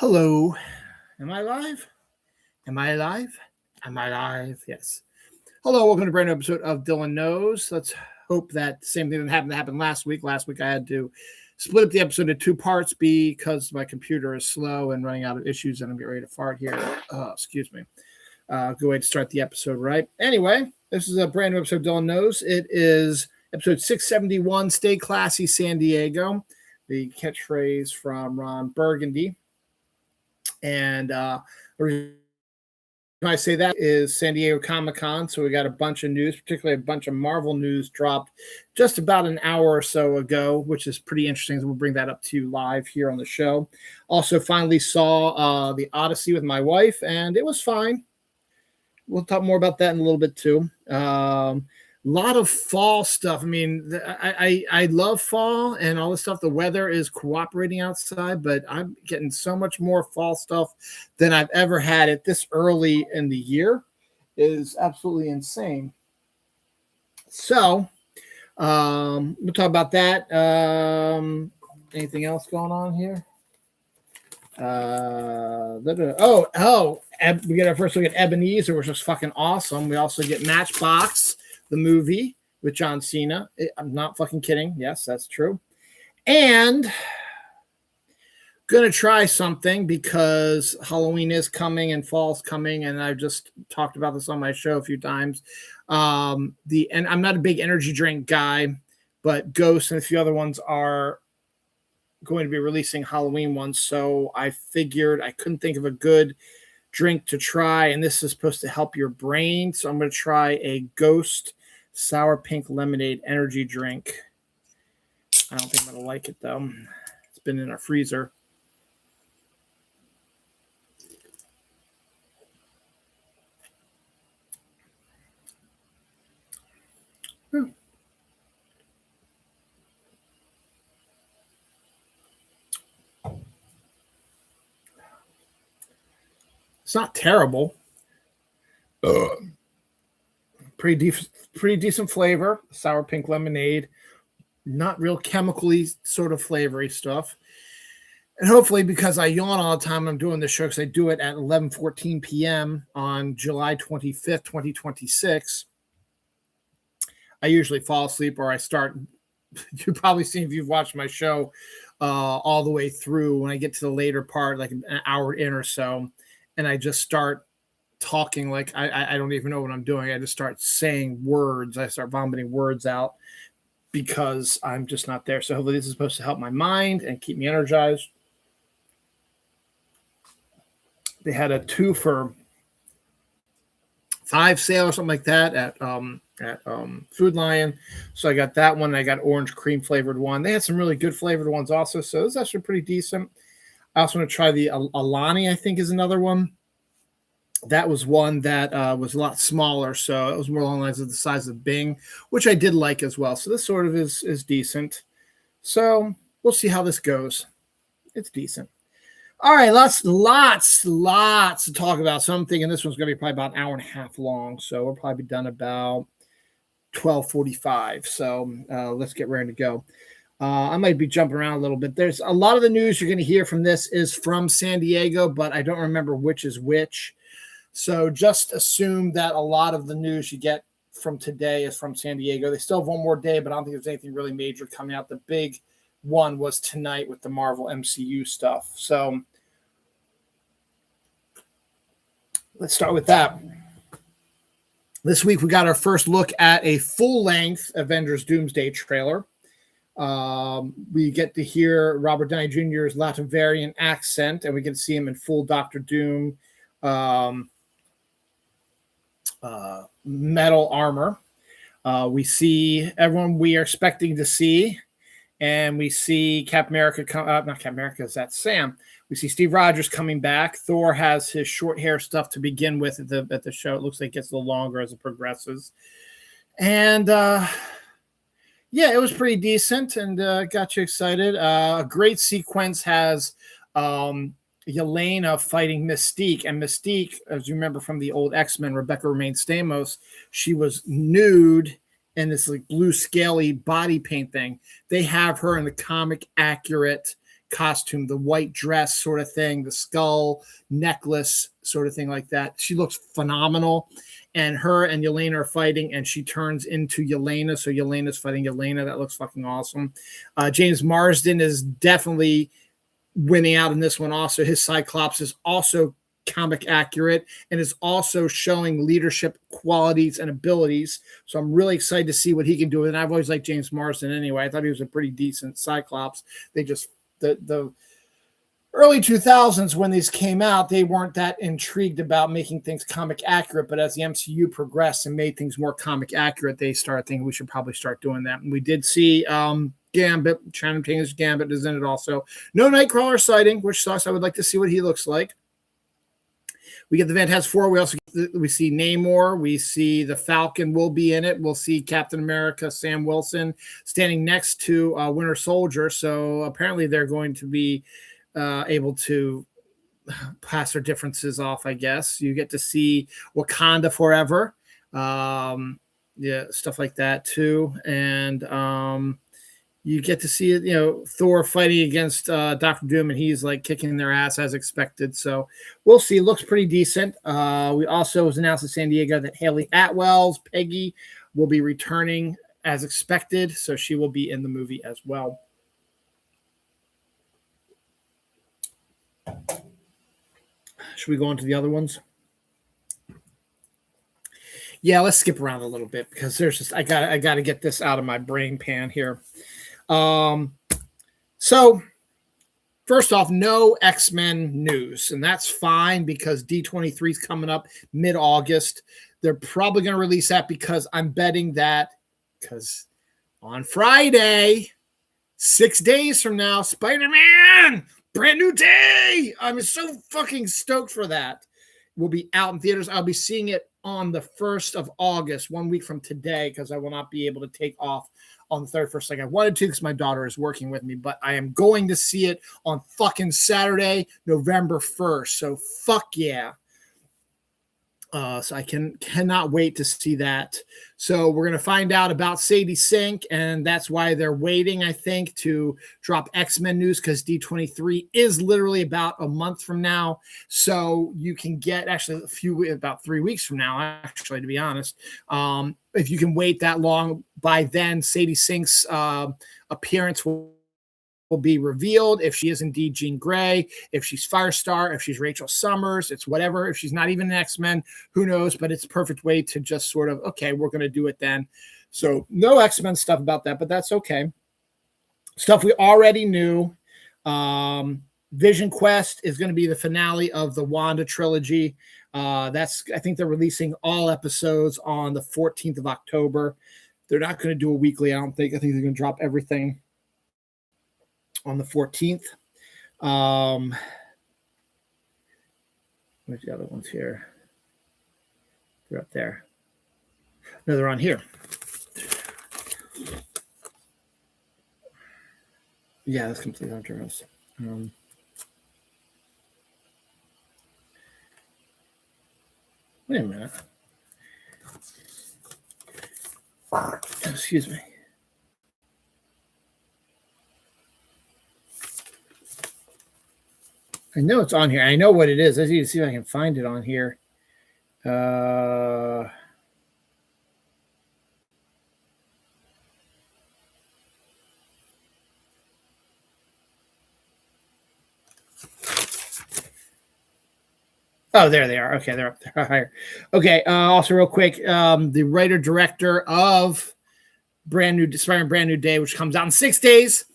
Hello. Am I live? Am I alive? Am I live? Yes. Hello. Welcome to a brand new episode of Dylan Knows. Let's hope that the same thing that happened last week. Last week I had to split up the episode into two parts because my computer is slow and running out of issues, and I'm getting ready to fart here. Excuse me. Good way to start the episode, right? Anyway, this is a brand new episode of Dylan Knows. It is episode 671, Stay Classy San Diego, the catchphrase from Ron Burgundy. And the reason I say that is San Diego Comicon. So we got a bunch of news, particularly a bunch of Marvel news dropped just about an hour or so ago, which is pretty interesting. So we'll bring that up to you live here on the show. Also, finally saw the Odyssey with my wife, and it was fine. We'll talk more about that in a little bit too. A lot of fall stuff. I mean, I love fall and all this stuff. The weather is cooperating outside, but I'm getting so much more fall stuff than I've ever had it this early in the year. It is absolutely insane. So we'll talk about that. Anything else going on here? We get our first look at Ebenezer, which is fucking awesome. We also get Matchbox, the movie with John Cena. I'm not fucking kidding. Yes, that's true. And gonna try something because Halloween is coming and fall's coming, and I've just talked about this on my show a few times. And I'm not a big energy drink guy, but Ghost and a few other ones are going to be releasing Halloween ones, so I figured I couldn't think of a good drink to try, and this is supposed to help your brain, so I'm going to try a Ghost sour pink lemonade energy drink. I don't think I'm going to like it though. It's been in our freezer. It's not terrible. Pretty decent flavor. Sour pink lemonade. Not real chemically sort of flavory stuff. And hopefully, because I yawn all the time, I'm doing this show because I do it at 11:14 p.m. on July 25th, 2026. I usually fall asleep or I start. You've probably seen if you've watched my show all the way through. When I get to the later part, like an hour in or so, and I just start talking like I don't even know what I'm doing. I just start saying words. I start vomiting words out because I'm just not there. So hopefully this is supposed to help my mind and keep me energized. They had a 2 for $5 sale or something like that at Food Lion. So I got that one. I got orange cream flavored one. They had some really good flavored ones also. So it was actually pretty decent. I also want to try the Alani, I think is another one. That was one that was a lot smaller. So it was more along the lines of the size of Bing, which I did like as well. So this sort of is decent. So we'll see how this goes. It's decent. All right, lots to talk about. So I'm thinking this one's going to be probably about an hour and a half long. So we'll probably be done about 12:45. So let's get ready to go. I might be jumping around a little bit. There's a lot of the news you're going to hear from this is from San Diego, but I don't remember which is which. So just assume that a lot of the news you get from today is from San Diego. They still have one more day, but I don't think there's anything really major coming out. The big one was tonight with the Marvel MCU stuff. So let's start with that. This week we got our first look at a full-length Avengers Doomsday trailer. We get to hear Robert Downey Jr.'s Latvian accent, and we get to see him in full Doctor Doom metal armor. We see everyone we are expecting to see, and we see Cap America not Cap America, is that Sam? We see Steve Rogers coming back. Thor has his short hair stuff to begin with at the show. It looks like it gets a little longer as it progresses. And yeah, it was pretty decent and got you excited. A great sequence has Yelena fighting Mystique. And Mystique, as you remember from the old X-Men, Rebecca Romijn Stamos, she was nude in this like blue scaly body paint thing. They have her in the comic accurate costume, the white dress sort of thing, the skull necklace sort of thing like that. She looks phenomenal. And her and Yelena are fighting, and she turns into Yelena. So Yelena's fighting Yelena. That looks fucking awesome. James Marsden is definitely winning out in this one also. His Cyclops is also comic accurate and is also showing leadership qualities and abilities. So I'm really excited to see what he can do. And I've always liked James Marsden anyway. I thought he was a pretty decent Cyclops. They just, the early 2000s when these came out, they weren't that intrigued about making things comic accurate. But as the MCU progressed and made things more comic accurate, they started thinking we should probably start doing that. And we did see Gambit, Channing Tatum's Gambit is in it also. No Nightcrawler sighting, which sucks. I would like to see what he looks like. We get the Fantastic Four. We see Namor. We see the Falcon will be in it. We'll see Captain America, Sam Wilson, standing next to Winter Soldier. So apparently they're going to be able to pass their differences off, I guess. You get to see Wakanda forever. Yeah, stuff like that too. And you get to see, Thor fighting against Dr. Doom, and he's like kicking their ass as expected. So we'll see. Looks pretty decent. We also was announced in San Diego that Haley Atwell's Peggy will be returning as expected. So she will be in the movie as well. Should we go on to the other ones? Yeah, let's skip around a little bit because there's just I got to get this out of my brain pan here. So first off, no X-Men news, and that's fine because D23 is coming up mid-August. They're probably going to release that because I'm betting that because on Friday, 6 days from now, Spider-Man, brand new day. I'm so fucking stoked for that. Will be out in theaters. I'll be seeing it on the 1st of August, 1 week from today, because I will not be able to take off on the 31st like I wanted to because my daughter is working with me, but I am going to see it on fucking Saturday, November 1st. So fuck yeah. So I cannot wait to see that. So we're going to find out about Sadie Sink, and that's why they're waiting, I think, to drop X-Men news because D23 is literally about a month from now. So you can get actually about 3 weeks from now, actually, to be honest. If you can wait that long, by then Sadie Sink's appearance will be revealed. If she is indeed Jean Grey, if she's Firestar, if she's Rachel Summers, it's whatever. If she's not even an X-Men, who knows? But it's a perfect way to just sort of, okay, we're going to do it then. So no X-Men stuff about that, but that's okay. Stuff we already knew. Vision Quest is going to be the finale of the Wanda trilogy. I think they're releasing all episodes on the 14th of October. They're not going to do a weekly, I don't think. I think they're going to drop everything on the 14th. Where's the other ones here? They're up there. No, they're on here. Yeah, that's completely on journals. Wait a minute. Excuse me. I know it's on here. I know what it is. I need to see if I can find it on here. Oh, there they are. Okay, they're up there higher. Okay. Also, real quick, the writer director of Brand New Day, which comes out in 6 days,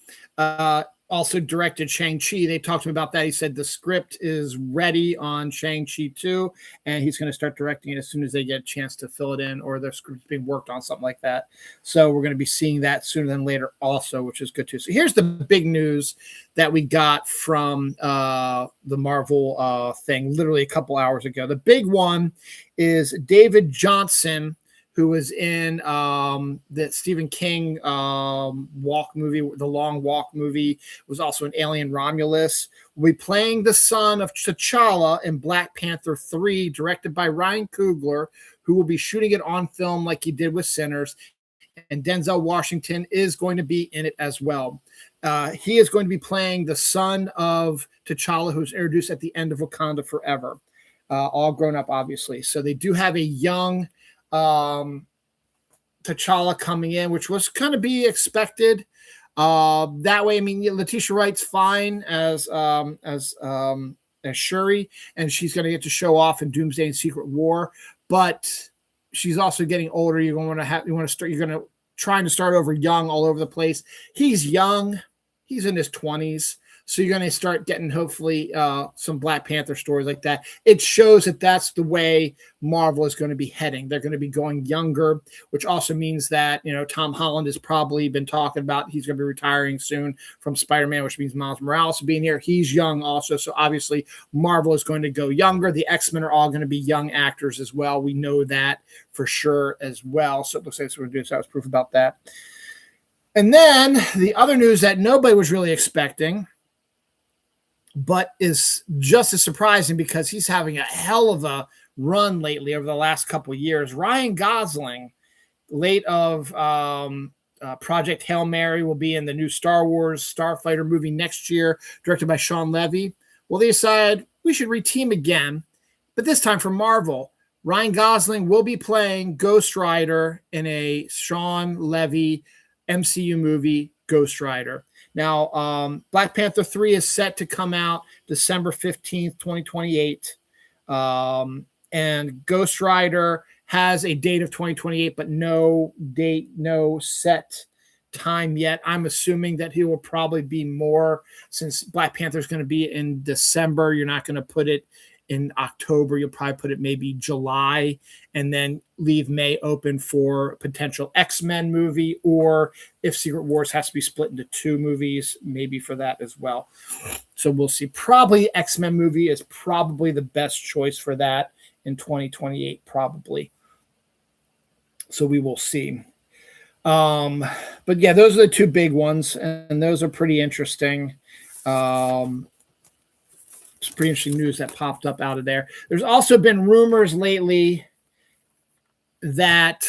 also directed Shang-Chi. They talked to him about that. He said the script is ready on Shang-Chi 2, and he's going to start directing it as soon as they get a chance to fill it in, or their script's being worked on, something like that. So we're going to be seeing that sooner than later also, which is good too. So here's the big news that we got from the Marvel thing literally a couple hours ago. The big one is David Johnson, who was in the Stephen King Walk movie, the Long Walk movie, was also in Alien Romulus. Will be playing the son of T'Challa in Black Panther 3, directed by Ryan Coogler, who will be shooting it on film like he did with Sinners. And Denzel Washington is going to be in it as well. He is going to be playing the son of T'Challa, who's introduced at the end of Wakanda Forever, all grown up, obviously. So they do have a young T'Challa coming in, which was kind of be expected. That way, I mean, Letitia Wright's fine as Shuri, and she's going to get to show off in Doomsday and Secret War, but she's also getting older. You're going to trying to start over young all over the place. He's young. He's in his 20s. So you're going to start getting, hopefully, some Black Panther stories like that. It shows that that's the way Marvel is going to be heading. They're going to be going younger, which also means that, Tom Holland has probably been talking about he's going to be retiring soon from Spider-Man, which means Miles Morales being here. He's young also. So obviously Marvel is going to go younger. The X-Men are all going to be young actors as well. We know that for sure as well. So it looks like we're doing so. I was proof about that. And then the other news that nobody was really expecting, but is just as surprising because he's having a hell of a run lately over the last couple of years. Ryan Gosling, late of Project Hail Mary, will be in the new Star Wars Starfighter movie next year, directed by Sean Levy. Well, they decided we should reteam again, but this time for Marvel. Ryan Gosling will be playing Ghost Rider in a Sean Levy MCU movie, Ghost Rider. Now, Black Panther 3 is set to come out December 15th, 2028. And Ghost Rider has a date of 2028, but no date, no set time yet. I'm assuming that he will probably be more, since Black Panther is going to be in December. You're not going to put it in October. You'll probably put it maybe July, and then leave May open for potential X-Men movie, or if Secret Wars has to be split into 2 movies, maybe for that as well. So we'll see. Probably X-Men movie is probably the best choice for that in 2028, probably. So we will see. But yeah, those are the 2 big ones, and those are pretty interesting. It's pretty interesting news that popped up out of there. There's also been rumors lately that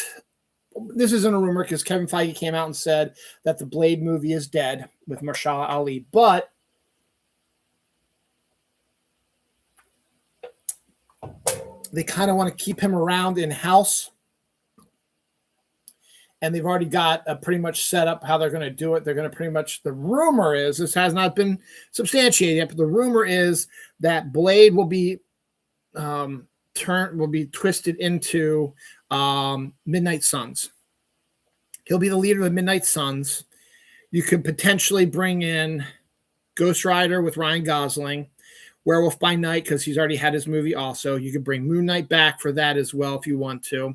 this isn't a rumor because Kevin Feige came out and said that the Blade movie is dead with Mahershala Ali, but they kind of want to keep him around in-house. And they've already got pretty much set up how they're going to do it. They're going to pretty much, the rumor is, this has not been substantiated yet, but the rumor is that Blade will be twisted into Midnight Suns. He'll be the leader of the Midnight Suns. You could potentially bring in Ghost Rider with Ryan Gosling, Werewolf by Night, because he's already had his movie also. You could bring Moon Knight back for that as well if you want to.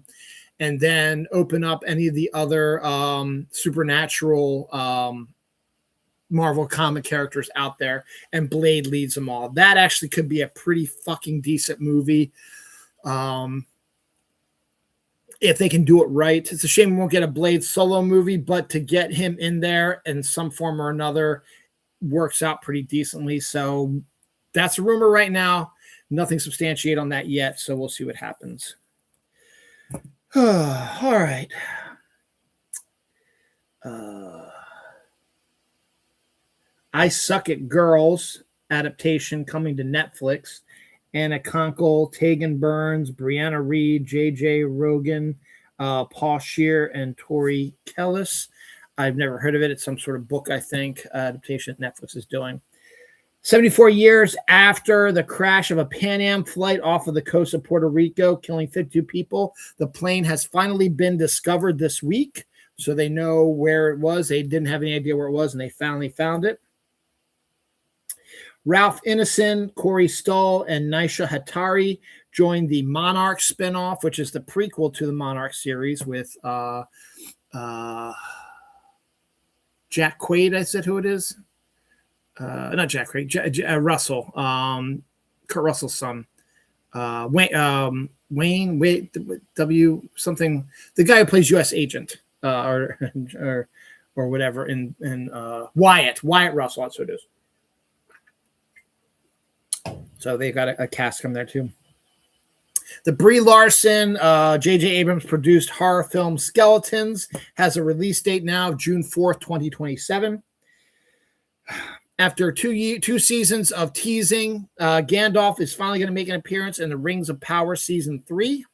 And then open up any of the other supernatural Marvel comic characters out there, and Blade leads them all. That actually could be a pretty fucking decent movie if they can do it right. It's a shame we won't get a Blade solo movie, but to get him in there in some form or another works out pretty decently. So that's a rumor right now. Nothing substantiated on that yet, so we'll see what happens. All right. I Suck at Girls adaptation coming to Netflix. Anna Konkle, Tegan Burns, Brianna Reed, J.J. Rogan, Paul Scheer, and Tori Kellis. I've never heard of it. It's some sort of book, I think, adaptation that Netflix is doing. 74 years after the crash of a Pan Am flight off of the coast of Puerto Rico, killing 52 people, the plane has finally been discovered this week. So they know where it was. They didn't have any idea where it was, and they finally found it. Ralph Ineson, Corey Stoll, and Nisha Hatari joined the Monarch spinoff, which is the prequel to the Monarch series with Jack Quaid. I said who it is. Not Jack Craig, Russell, Kurt Russell's son, Wayne, W something, the guy who plays U.S. agent, or whatever, in Wyatt Russell, that's what it is. So they got a cast from there too. The Brie Larson, J.J. Abrams produced horror film Skeletons has a release date now, June 4th, 2027. After two seasons of teasing, Gandalf is finally going to make an appearance in the Rings of Power Season 3,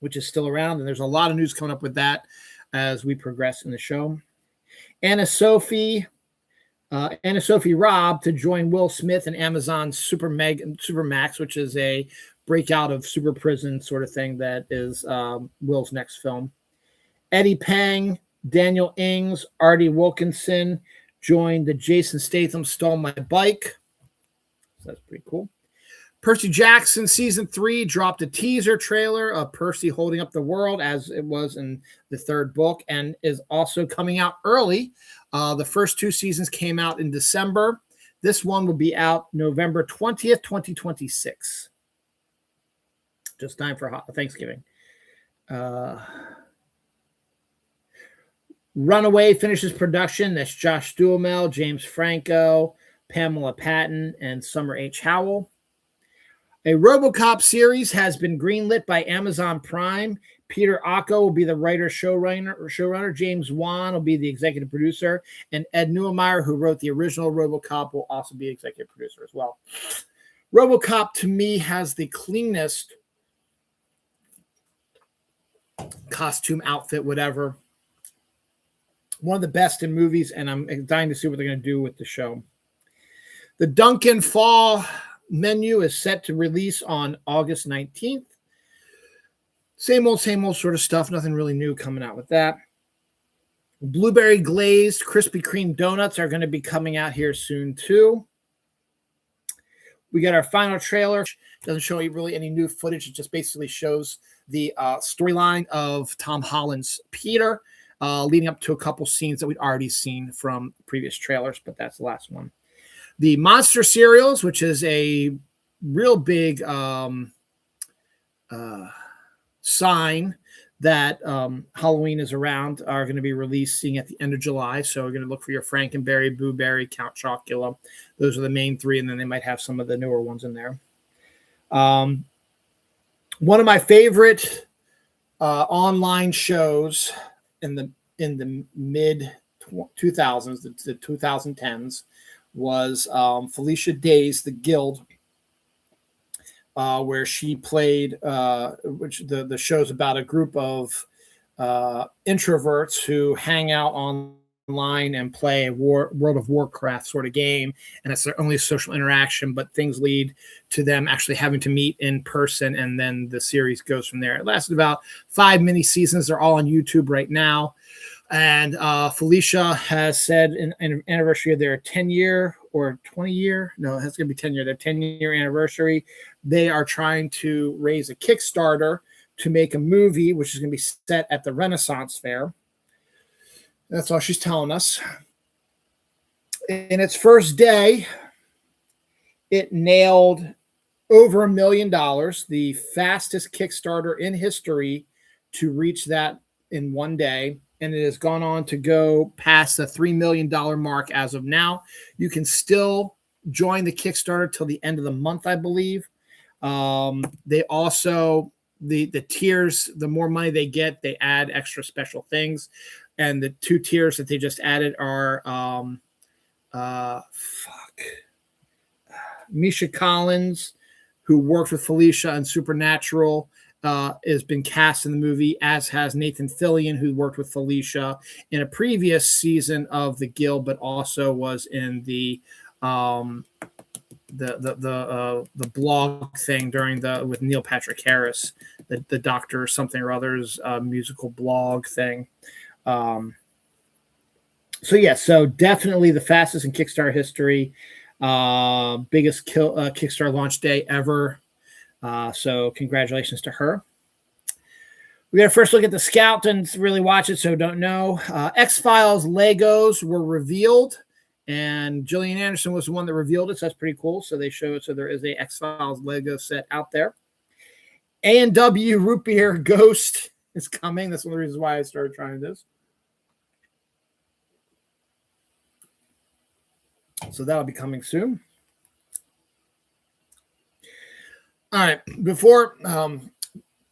which is still around, and there's a lot of news coming up with that as we progress in the show. Anna Sophie Robb to join Will Smith in Amazon's Supermax, which is a breakout of super prison sort of thing that is Will's next film. Eddie Peng, Daniel Ings, Artie Wilkinson joined the Jason Statham Stole My Bike. So that's pretty cool. Percy Jackson Season 3 dropped a teaser trailer of Percy holding up the world as it was in the third book, and is also coming out early. The first two seasons came out in December. This one will be out November 20th, 2026. Just time for Thanksgiving. Runaway finishes production. That's Josh Duhamel, James Franco, Pamela Patton, and Summer H. Howell. A RoboCop series has been greenlit by Amazon Prime. Peter Ocko will be the writer showrunner. James Wan will be the executive producer, and Ed Neumeyer, who wrote the original RoboCop, will also be executive producer as well. RoboCop, to me, has the cleanest costume, outfit, whatever. One of the best in movies, and I'm dying to see what they're going to do with the show. The Duncan Fall menu is set to release on August 19th. Same old sort of stuff. Nothing really new coming out with that. Blueberry glazed Krispy Kreme donuts are going to be coming out here soon too. We got our final trailer. Doesn't show you really any new footage. It just basically shows the storyline of Tom Holland's Peter, leading up to a couple scenes that we'd already seen from previous trailers, but that's the last one. The Monster Cereals, which is a real big sign that Halloween is around, are going to be releasing at the end of July. So we're going to look for your Frankenberry, Boo Berry, Count Chocula. Those are the main three, and then they might have some of the newer ones in there. One of my favorite online shows in the mid 2000s, the 2010s, was Felicia Day's The Guild, where she played, which the show's about a group of introverts who hang out online and play a World of Warcraft sort of game, and it's their only social interaction, but things lead to them actually having to meet in person, and then the series goes from there. It lasted about 5 mini seasons. They're all on YouTube right now. And Felicia has said an anniversary of their 10-year or 20-year. No, it's going to be 10-year. Their 10-year anniversary. They are trying to raise a Kickstarter to make a movie, which is going to be set at the Renaissance Fair. That's all she's telling us. In its first day, it nailed over $1 million, the fastest Kickstarter in history to reach that in one day. And it has gone on to go past the $3 million mark as of now. You can still join the Kickstarter till the end of the month, I believe. They also, the tiers, the more money they get, they add extra special things. And the two tiers that they just added are Misha Collins, who worked with Felicia on Supernatural, has been cast in the movie, as has Nathan Fillion, who worked with Felicia in a previous season of The Guild, but also was in the blog thing with Neil Patrick Harris, the Doctor or something or other's musical blog thing. So definitely the fastest in Kickstarter history, biggest Kickstarter launch day ever. So congratulations to her. We got to first look at the Scout. Didn't really watch it, so don't know. X-Files Legos were revealed, and Gillian Anderson was the one that revealed it, so that's pretty cool. So they showed, so there is a X-Files Lego set out there. A&W Root Beer Ghost is coming. That's one of the reasons why I started trying this. So that'll be coming soon. All right, before one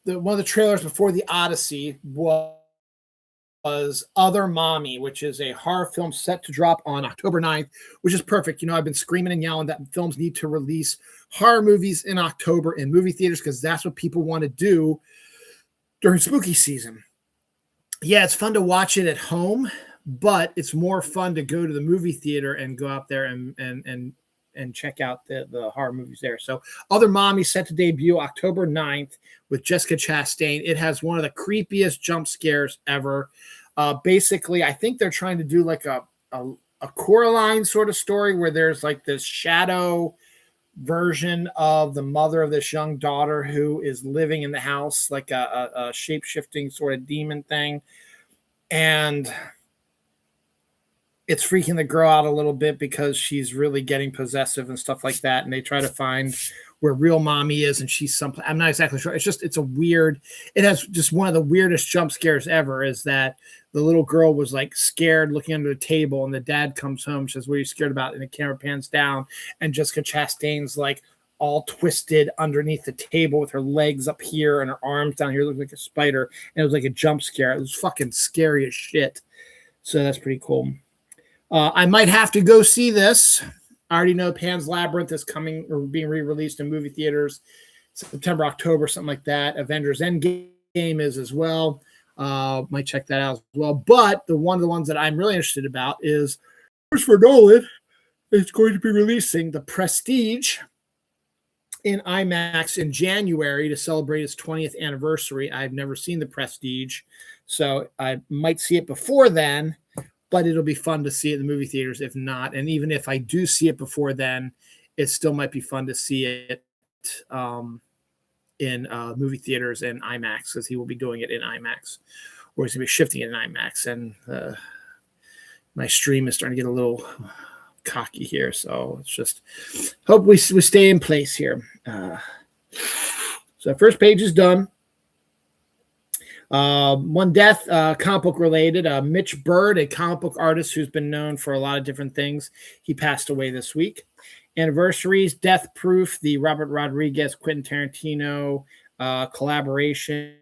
of the trailers before the Odyssey was was Other Mommy, which is a horror film set to drop on October 9th, which is perfect. You know, I've been screaming and yelling that films need to release horror movies in October in movie theaters because that's what people want to do during spooky season. Yeah, it's fun to watch it at home, but it's more fun to go to the movie theater and go out there and check out the horror movies there. So Other Mommy set to debut October 9th with Jessica Chastain. It has one of the creepiest jump scares ever. Basically, I think they're trying to do like a Coraline sort of story where there's like this shadow version of the mother of this young daughter who is living in the house, like a shape-shifting sort of demon thing. And it's freaking the girl out a little bit because she's really getting possessive and stuff like that. And they try to find where real mommy is. And she's someplace, I'm not exactly sure. It's a weird, it has just one of the weirdest jump scares ever is that the little girl was like scared looking under the table and the dad comes home, says, what are you scared about? And the camera pans down and Jessica Chastain's like all twisted underneath the table with her legs up here and her arms down here, looking like a spider. And it was like a jump scare. It was fucking scary as shit. So that's pretty cool. I might have to go see this. I already know Pan's Labyrinth is coming or being re-released in movie theaters September, October, something like that. Avengers Endgame is as well. Might check that out as well. But one of the ones that I'm really interested about is Christopher Nolan is going to be releasing The Prestige in IMAX in January to celebrate its 20th anniversary. I've never seen The Prestige, so I might see it before then. But it'll be fun to see it in the movie theaters if not. And even if I do see it before then, it still might be fun to see it in movie theaters and IMAX because he will be doing it in IMAX or he's going to be shifting it in IMAX. And my stream is starting to get a little cocky here. So it's just hope we stay in place here. So first page is done. One death, comic book related. Mitch Bird, a comic book artist who's been known for a lot of different things. He passed away this week. Anniversaries, Death Proof, the Robert Rodriguez, Quentin Tarantino collaboration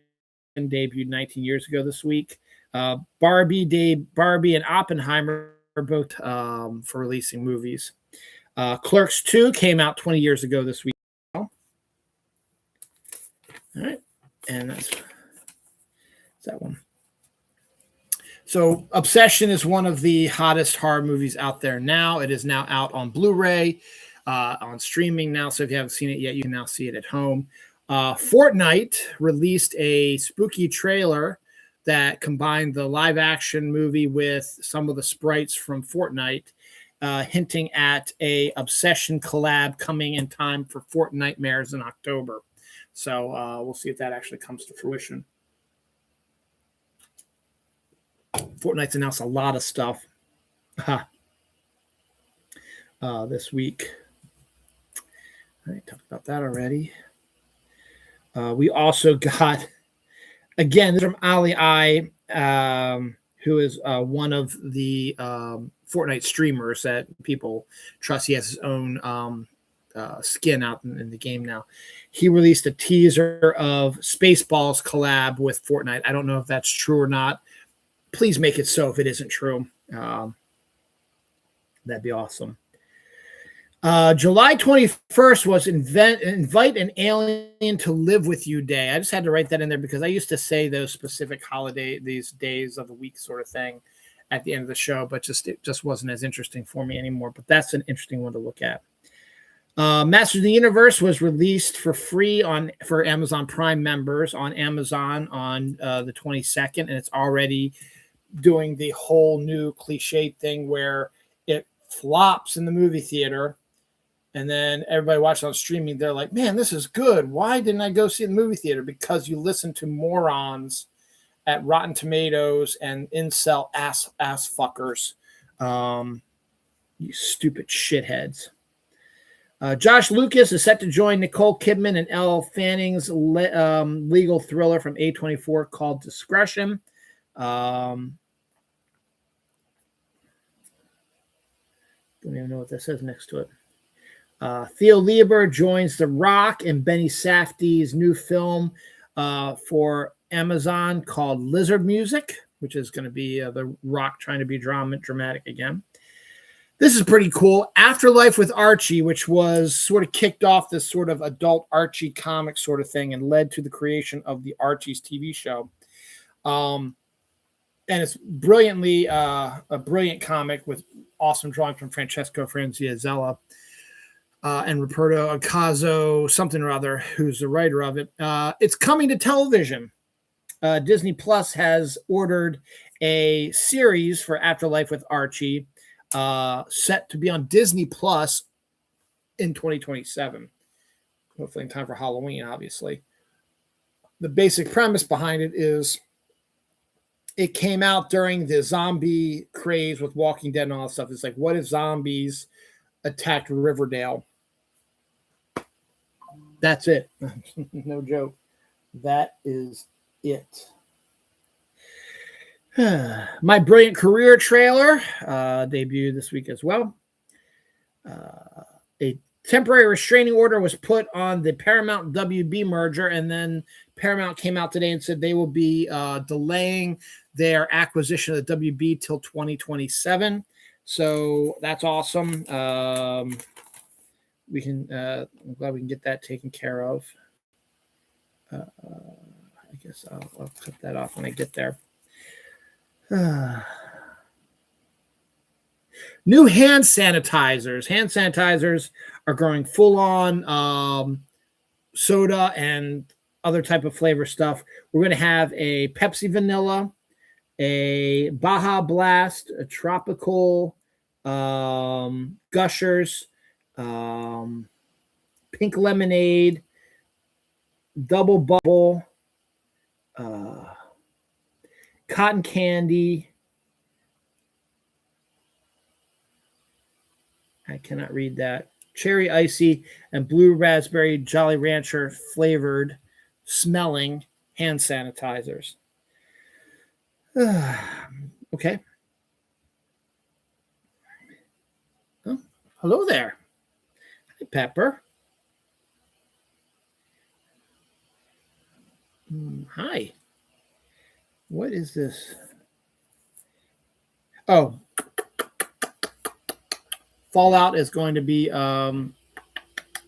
debuted 19 years ago this week. Barbie and Oppenheimer are both for releasing movies. Clerks 2 came out 20 years ago this week. All right. And that's that one. So Obsession is one of the hottest horror movies out there now. It is now out on Blu-ray, on streaming now. So if you haven't seen it yet, you can now see it at home. Fortnite released a spooky trailer that combined the live action movie with some of the sprites from Fortnite, hinting at a Obsession collab coming in time for Fortnitemares in October. So we'll see if that actually comes to fruition. Fortnite's announced a lot of stuff this week. I talked about that already. We also got, again, this is from Ali I, who is one of the Fortnite streamers that people trust. He has his own skin out in the game now. He released a teaser of Spaceballs collab with Fortnite. I don't know if that's true or not. Please make it so if it isn't true. That'd be awesome. July 21st was Invite an Alien to Live With You Day. I just had to write that in there because I used to say those specific these days of the week sort of thing at the end of the show, but it just wasn't as interesting for me anymore. But that's an interesting one to look at. Masters of the Universe was released for free for Amazon Prime members on Amazon on the 22nd, and it's already doing the whole new cliche thing where it flops in the movie theater and then everybody watching on streaming, they're like, man, this is good. Why didn't I go see it in the movie theater? Because you listen to morons at Rotten Tomatoes and incel ass fuckers. You stupid shitheads. Josh Lucas is set to join Nicole Kidman and Elle Fanning's legal thriller from A24 called Discretion. Don't even know what that says next to it. Theo Lieber joins The Rock and Benny Safdie's new film for Amazon called Lizard Music. which is going to be The Rock trying to be dramatic again. This is pretty cool. Afterlife with Archie, which was sort of kicked off this sort of adult Archie comic sort of thing and led to the creation of the Archie's TV show. And it's brilliantly a brilliant comic with awesome drawing from Francesco Franziazella and Roberto Acazo, something or other, who's the writer of it. It's coming to television. Disney Plus has ordered a series for Afterlife with Archie, set to be on Disney Plus in 2027. Hopefully in time for Halloween, obviously. The basic premise behind it is it came out during the zombie craze with Walking Dead and all that stuff. It's like, what if zombies attacked Riverdale? That's it. No joke. That is it. My Brilliant Career trailer debuted this week as well. A temporary restraining order was put on the Paramount WB merger, and then Paramount came out today and said they will be delaying their acquisition of the WB till 2027. So that's awesome. We can. I'm glad we can get that taken care of. I guess I'll cut that off when I get there. New hand sanitizers. Hand sanitizers are growing full on soda and other type of flavor stuff. We're going to have a Pepsi Vanilla, a Baja Blast, a Tropical, Gushers, Pink Lemonade, Double Bubble, Cotton Candy. I cannot read that. Cherry Icy and Blue Raspberry Jolly Rancher flavored smelling hand sanitizers. Okay. Oh, hello there. Hi, Pepper. Hi. What is this? Oh. Fallout is going to be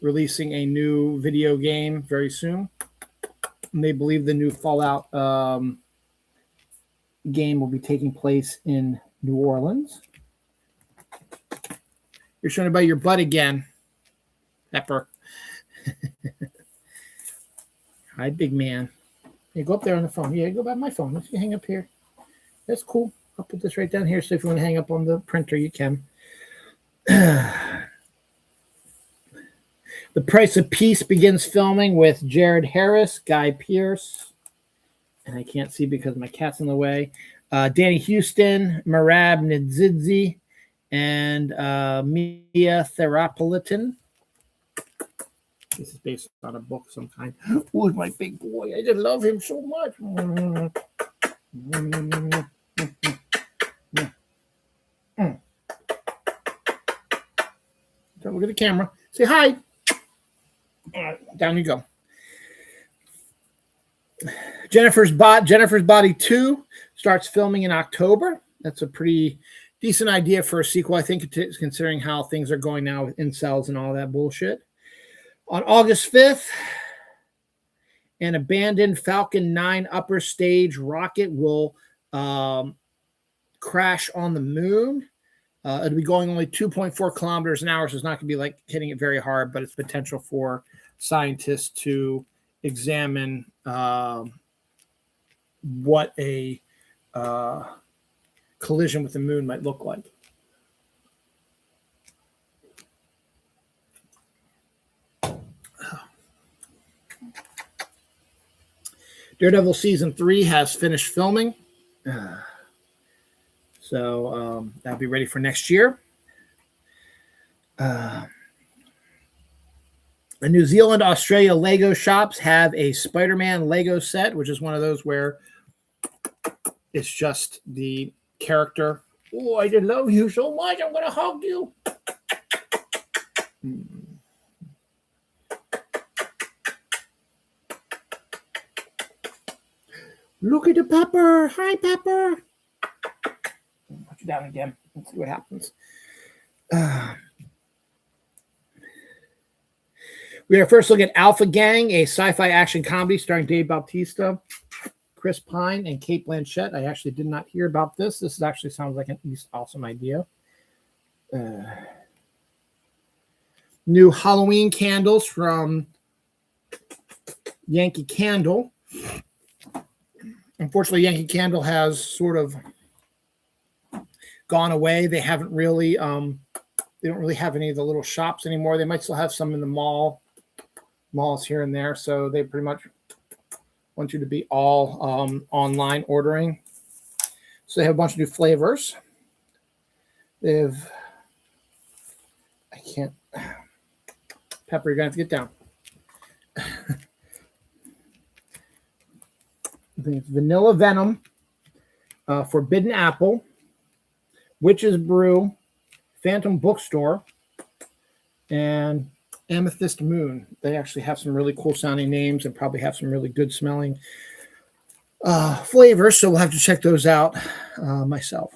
releasing a new video game very soon. And they believe the new Fallout game will be taking place in New Orleans. You're showing about your butt again, Pepper. Hi, big man. Hey, go up there on the phone. Yeah, go by my phone. Let's hang up here. That's cool. I'll put this right down here, so if you want to hang up on the printer, you can. The Price of Peace begins filming with Jared Harris, Guy Pearce, and I can't see because my cat's in the way. Danny Houston, Merab Nedzidzi, and Mia Therapolitan. This is based on a book of some kind. Who's my big boy? I just love him so much. Don't look at the camera. Say hi. All right, down you go. Jennifer's Body 2 starts filming in October. That's a pretty decent idea for a sequel, I think, considering how things are going now with incels and all that bullshit. On August 5th, an abandoned Falcon 9 upper stage rocket will crash on the moon. It'll be going only 2.4 kilometers an hour, so it's not going to be like hitting it very hard, but it's potential for scientists to examine what a collision with the moon might look like. Daredevil Season 3 has finished filming. So that'll be ready for next year. The New Zealand, Australia Lego shops have a Spider-Man Lego set, which is one of those where it's just the character. Oh, I just love you so much. I'm going to hug you. Look at the Pepper. Hi, Pepper. Put you down again. Let's see what happens. We are first looking at Alpha Gang, a sci-fi action comedy starring Dave Bautista, Chris Pine, and Cate Blanchett. I actually did not hear about this. This actually sounds like an awesome idea. New Halloween candles from Yankee Candle. Unfortunately, Yankee Candle has sort of gone away. They haven't really, they don't really have any of the little shops anymore. They might still have some in the malls here and there. So they pretty much want you to be all online ordering. So they have a bunch of new flavors. They have, I can't, Pepper, you're going to have to get down. I think it's Vanilla Venom, Forbidden Apple, Witch's Brew, Phantom Bookstore, and Amethyst Moon. They actually have some really cool sounding names and probably have some really good smelling flavors. So we'll have to check those out myself.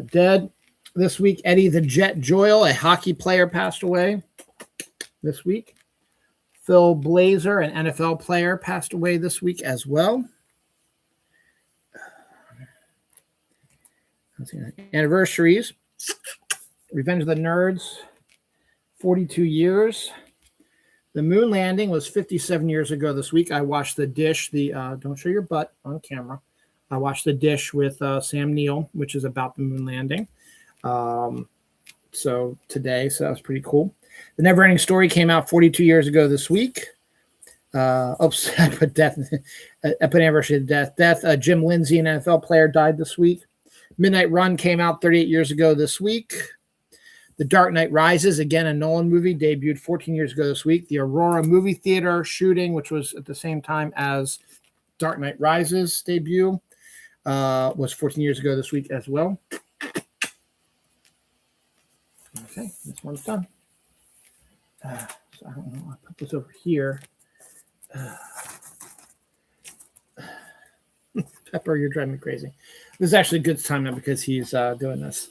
Dead this week, Eddie the Jet Joyle, a hockey player, passed away this week. Phil Blazer, an NFL player, passed away this week as well. Anniversaries. Revenge of the Nerds, 42 years. The moon landing was 57 years ago this week. I watched The Dish, don't show your butt on camera. I watched The Dish with Sam Neill, which is about the moon landing. So that was pretty cool. The Neverending Story came out 42 years ago this week. I put anniversary of death. Jim Lindsay, an NFL player, died this week. Midnight Run came out 38 years ago this week. The Dark Knight Rises, again, a Nolan movie, debuted 14 years ago this week. The Aurora movie theater shooting, which was at the same time as Dark Knight Rises debut, was 14 years ago this week as well. Okay, this one's done. So I don't know. I'll put this over here. Pepper, you're driving me crazy. This is actually a good time now because he's doing this.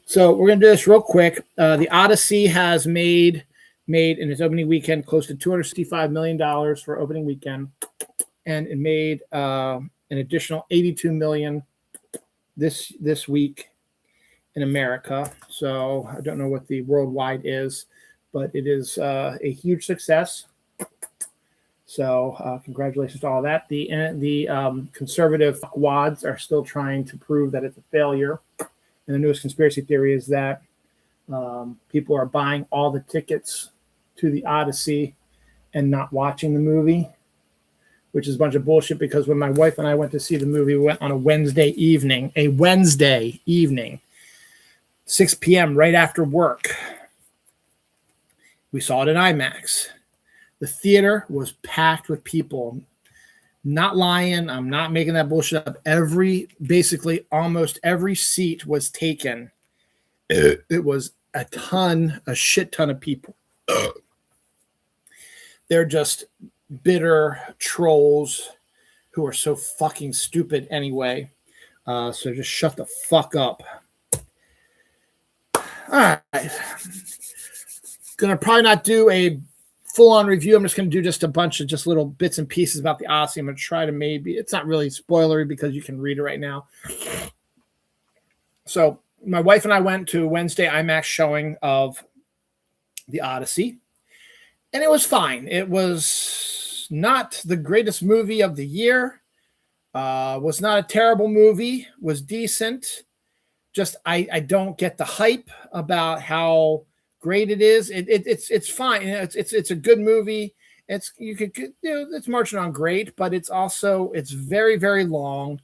So we're going to do this real quick. The Odyssey has made in its opening weekend close to $265 million for opening weekend. And it made an additional $82 million this week in America. So I don't know what the worldwide is, but it is a huge success. So congratulations to all that. The conservative wads are still trying to prove that it's a failure. And the newest conspiracy theory is that people are buying all the tickets to the Odyssey and not watching the movie, which is a bunch of bullshit because when my wife and I went to see the movie, we went on a Wednesday evening, 6 p.m. right after work. We saw it in IMAX. The theater was packed with people. Not lying. I'm not making that bullshit up. Basically almost every seat was taken. It was a shit ton of people. They're just bitter trolls who are so fucking stupid anyway. So just shut the fuck up. All right. Gonna probably not do a full-on review. I'm just going to do just a bunch of just little bits and pieces about the Odyssey. I'm going to try to it's not really spoilery because you can read it right now. So my wife and I went to a Wednesday IMAX showing of the Odyssey, and it was fine. It was not the greatest movie of the year. Was not a terrible movie. Was decent. Just I don't get the hype about how great it is. It's fine. It's a good movie. It's marching on great, but it's very, very long.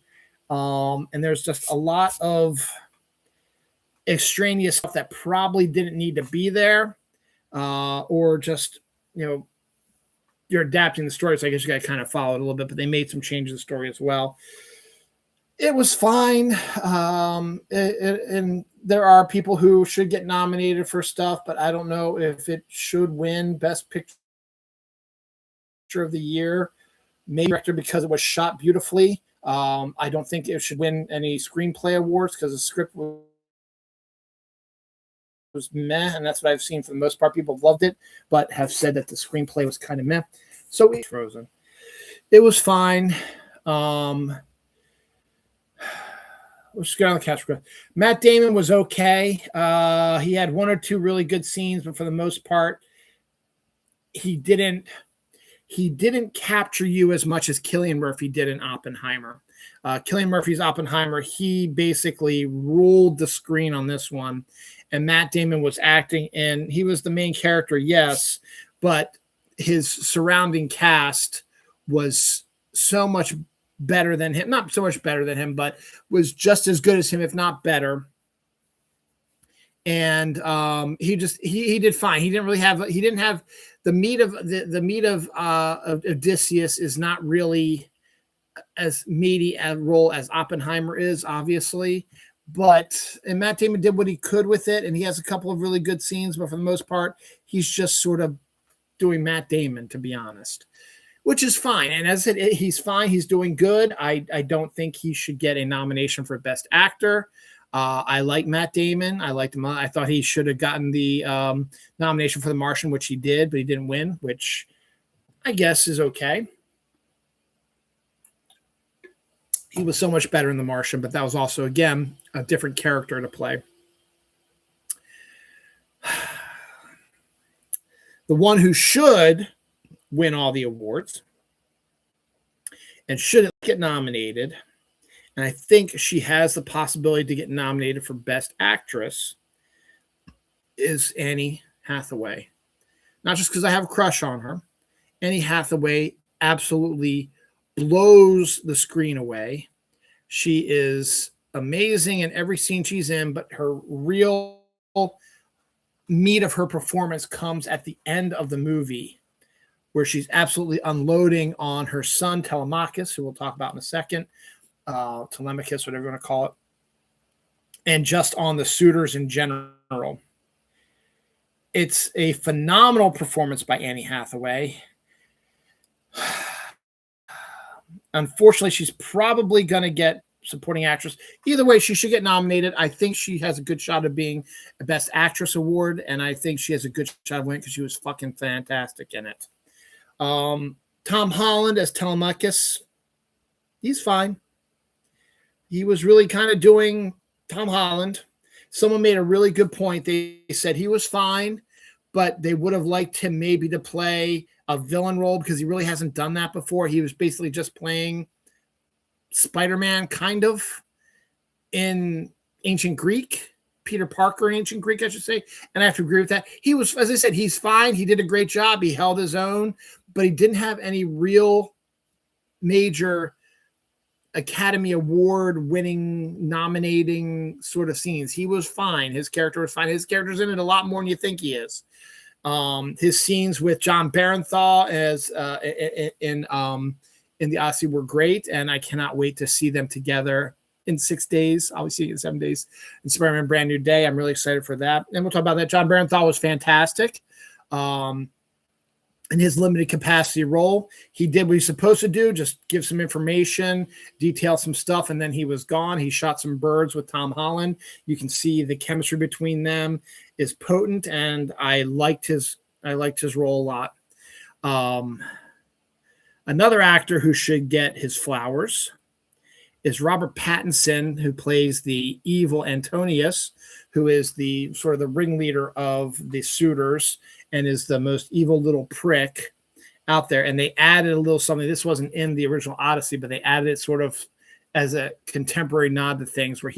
And there's just a lot of extraneous stuff that probably didn't need to be there. Or just, you're adapting the story. So I guess you got to kind of follow it a little bit, but they made some changes to the story as well. It was fine. And there are people who should get nominated for stuff, but I don't know if it should win Best Picture of the Year. maybe director because it was shot beautifully. I don't think it should win any screenplay awards because the script was meh, and that's what I've seen for the most part. People have loved it, but have said that the screenplay was kind of meh. So it's Frozen. It was fine. Let's get on the couch. Matt Damon was okay. He had one or two really good scenes, but for the most part, he didn't capture you as much as Cillian Murphy did in Oppenheimer. Cillian Murphy's Oppenheimer, he basically ruled the screen on this one. And Matt Damon was acting, and he was the main character, yes, but his surrounding cast was so much better than him. Not so much better than him, but was just as good as him, if not better. And he did fine. He didn't have the meat of Odysseus is not really as meaty a role as Oppenheimer is, obviously. And Matt Damon did what he could with it, and he has a couple of really good scenes, but for the most part, he's just sort of doing Matt Damon, to be honest, which is fine. And as I said, he's fine. He's doing good. I don't think he should get a nomination for Best Actor. I like Matt Damon. I liked him. I thought he should have gotten the nomination for The Martian, which he did, but he didn't win, which I guess is okay. He was so much better in The Martian, but that was also, again, a different character to play. The one who should win all the awards and shouldn't get nominated, and I think she has the possibility to get nominated for Best Actress, is Annie Hathaway. Not just because I have a crush on her. Annie Hathaway absolutely blows the screen away. She is amazing in every scene she's in, but her real meat of her performance comes at the end of the movie, where she's absolutely unloading on her son, Telemachus, who we'll talk about in a second, Telemachus, whatever you want to call it, and just on the suitors in general. It's a phenomenal performance by Annie Hathaway. Unfortunately, she's probably going to get supporting actress. Either way, she should get nominated. I think she has a good shot of being a Best Actress award, and I think she has a good shot of winning because she was fucking fantastic in it. Tom Holland as Telemachus, he's fine. He was really kind of doing Tom Holland. Someone made a really good point. They said he was fine, but they would have liked him maybe to play a villain role because he really hasn't done that before. He was basically just playing Spider-Man kind of in ancient Greek, Peter Parker in ancient Greek, I should say. And I have to agree with that. He was, as I said, he's fine. He did a great job. He held his own, but he didn't have any real major Academy Award winning, nominating sort of scenes. He was fine. His character was fine. His character's in it a lot more than you think he is. His scenes with John Barenthal as in the Odyssey were great, and I cannot wait to see them together in 6 days. I'll be seeing it in 7 days in Spider-Man Brand New Day. I'm really excited for that. And we'll talk about that. John Barenthal was fantastic. In his limited capacity role, he did what he's supposed to do, just give some information, detail some stuff, and then he was gone. He shot some birds with Tom Holland. You can see the chemistry between them is potent, and I liked his role a lot. Another actor who should get his flowers is Robert Pattinson, who plays the evil Antonius, who is the sort of the ringleader of the suitors and is the most evil little prick out there. And they added a little something. This wasn't in the original Odyssey, but they added it sort of as a contemporary nod to things where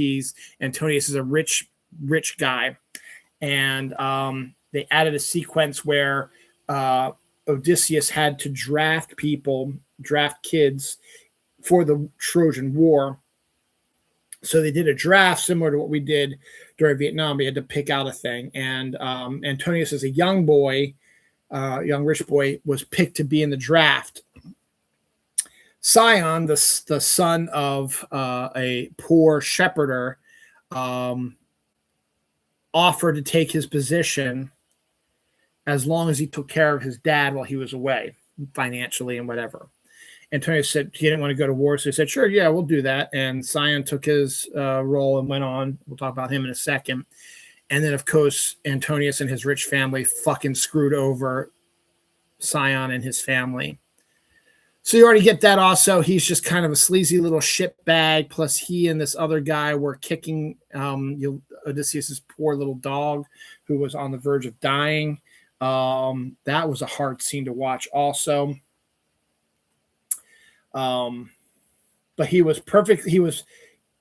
Antonius is a rich guy. And they added a sequence where Odysseus had to draft kids for the Trojan War. So they did a draft similar to what we did during Vietnam. We had to pick out a thing. And Antonius, as a young rich boy, was picked to be in the draft. Scion, the son of a poor shepherder, offered to take his position as long as he took care of his dad while he was away, financially and whatever. Antonius said he didn't want to go to war, so he said, "Sure, yeah, we'll do that." And Sion took his role and went on. We'll talk about him in a second. And then, of course, Antonius and his rich family fucking screwed over Sion and his family. So you already get that also. He's just kind of a sleazy little shitbag. Plus, he and this other guy were kicking Odysseus' poor little dog who was on the verge of dying. That was a hard scene to watch also. But he was perfect. He was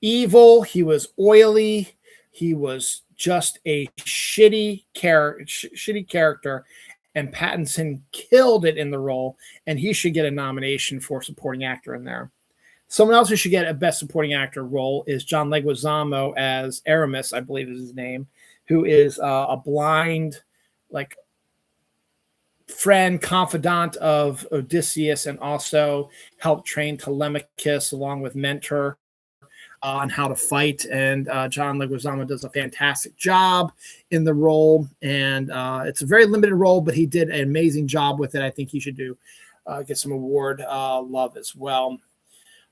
evil. He was oily. He was just a shitty character. And Pattinson killed it in the role, and he should get a nomination for supporting actor in there. Someone else who should get a best supporting actor role is John Leguizamo as Aramis, I believe is his name, who is a blind, like, friend, confidant of Odysseus, and also helped train Telemachus along with Mentor on how to fight. And John Leguizamo does a fantastic job in the role, and it's a very limited role, but he did an amazing job with it. I think he should get some award love as well.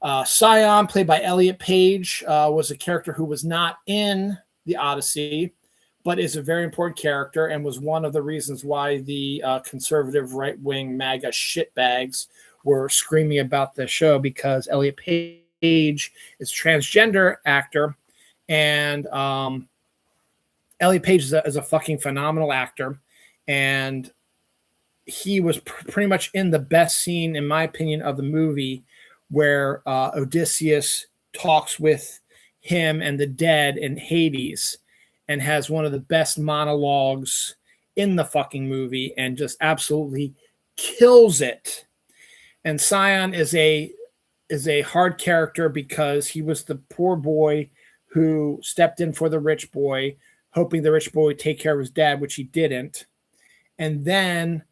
Sion, played by Elliot Page, was a character who was not in the Odyssey, but is a very important character and was one of the reasons why the conservative right-wing MAGA shitbags were screaming about the show, because Elliot Page is a transgender actor, and Elliot Page is a fucking phenomenal actor, and he was pretty much in the best scene, in my opinion, of the movie, where Odysseus talks with him and the dead in Hades, and has one of the best monologues in the fucking movie, and just absolutely kills it. And Sion is a hard character because he was the poor boy who stepped in for the rich boy, hoping the rich boy would take care of his dad, which he didn't. And then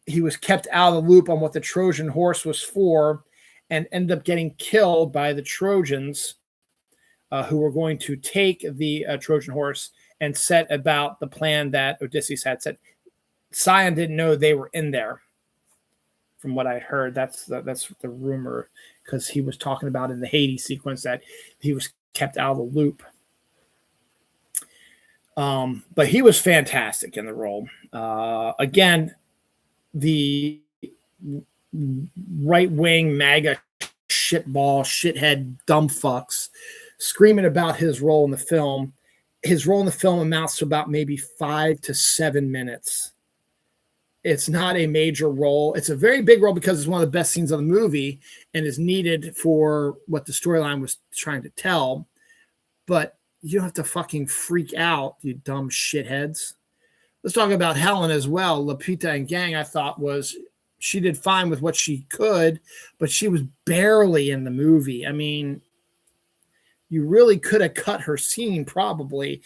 he was kept out of the loop on what the Trojan horse was for, and ended up getting killed by the Trojans, who were going to take the Trojan horse and set about the plan that Odysseus had set. Sion didn't know they were in there. From what I heard, that's the rumor, because he was talking about in the Hades sequence that he was kept out of the loop. But he was fantastic in the role. Again, the right-wing MAGA shitball, shithead, dumb fucks screaming about his role in the film. His role in the film amounts to about maybe 5 to 7 minutes. It's not a major role. It's a very big role because it's one of the best scenes of the movie and is needed for what the storyline was trying to tell. But you don't have to fucking freak out, you dumb shitheads. Let's talk about Helen as well. Lupita Nyong'o, I thought she did fine with what she could, but she was barely in the movie. I mean, you really could have cut her scene, probably.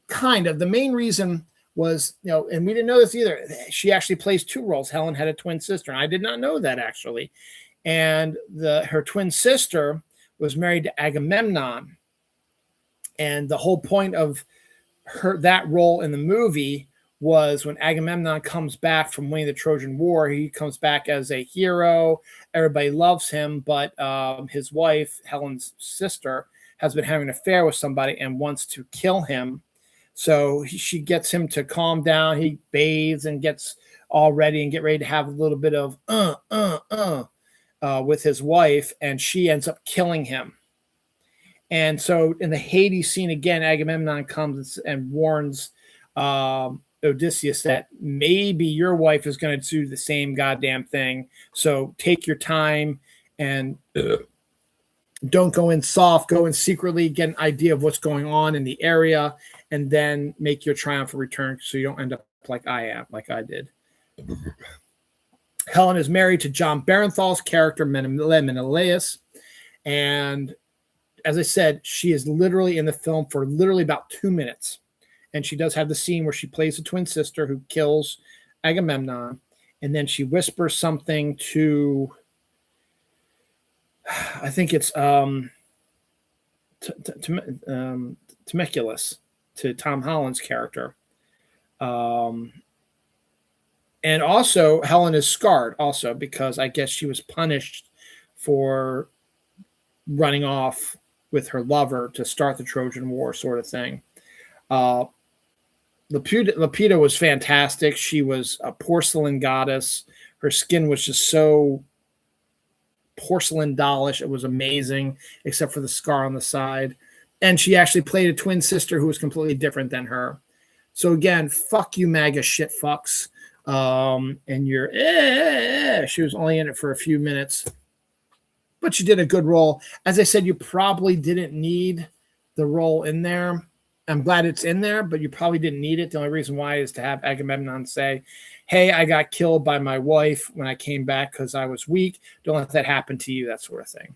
Kind of. The main reason was, and we didn't know this either, she actually plays 2 roles. Helen had a twin sister, and I did not know that, actually. And her twin sister was married to Agamemnon. And the whole point of that role in the movie was when Agamemnon comes back from winning the Trojan War, he comes back as a hero. Everybody loves him, but his wife, Helen's sister, has been having an affair with somebody and wants to kill him. So she gets him to calm down. He bathes and gets all ready and get ready to have a little bit of with his wife, and she ends up killing him. And so in the Hades scene again, Agamemnon comes and warns Odysseus that maybe your wife is going to do the same goddamn thing. So take your time and don't go in soft, go in secretly, get an idea of what's going on in the area, and then make your triumphant return so you don't end up like I did. Helen is married to John Barenthal's character, Menelaus, and as I said, she is literally in the film for literally about 2 minutes. And she does have the scene where she plays a twin sister who kills Agamemnon. And then she whispers something to, I think it's Temecula, to Tom Holland's character. And also, Helen is scarred also because I guess she was punished for running off with her lover to start the Trojan War, sort of thing. Uh, Lapita was fantastic. She was a porcelain goddess. Her skin was just so porcelain dollish. It was amazing, except for the scar on the side. And she actually played a twin sister who was completely different than her. So again, fuck you, MAGA shit fucks. And you're, she was only in it for a few minutes, but she did a good role. As I said, you probably didn't need the role in there. I'm glad it's in there, but you probably didn't need it. The only reason why is to have Agamemnon say, hey, I got killed by my wife when I came back because I was weak. Don't let that happen to you, that sort of thing.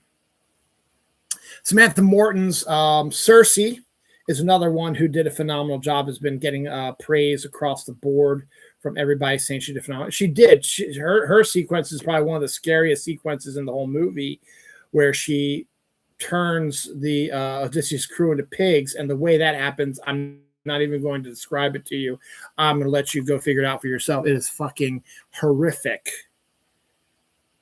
Samantha Morton's Cersei is another one who did a phenomenal job, has been getting praise across the board from everybody saying she did phenomenal. She did. Her sequence is probably one of the scariest sequences in the whole movie, where she turns the Odysseus crew into pigs, and the way that happens, I'm not even going to describe it to you. I'm going to let you go figure it out for yourself. It is fucking horrific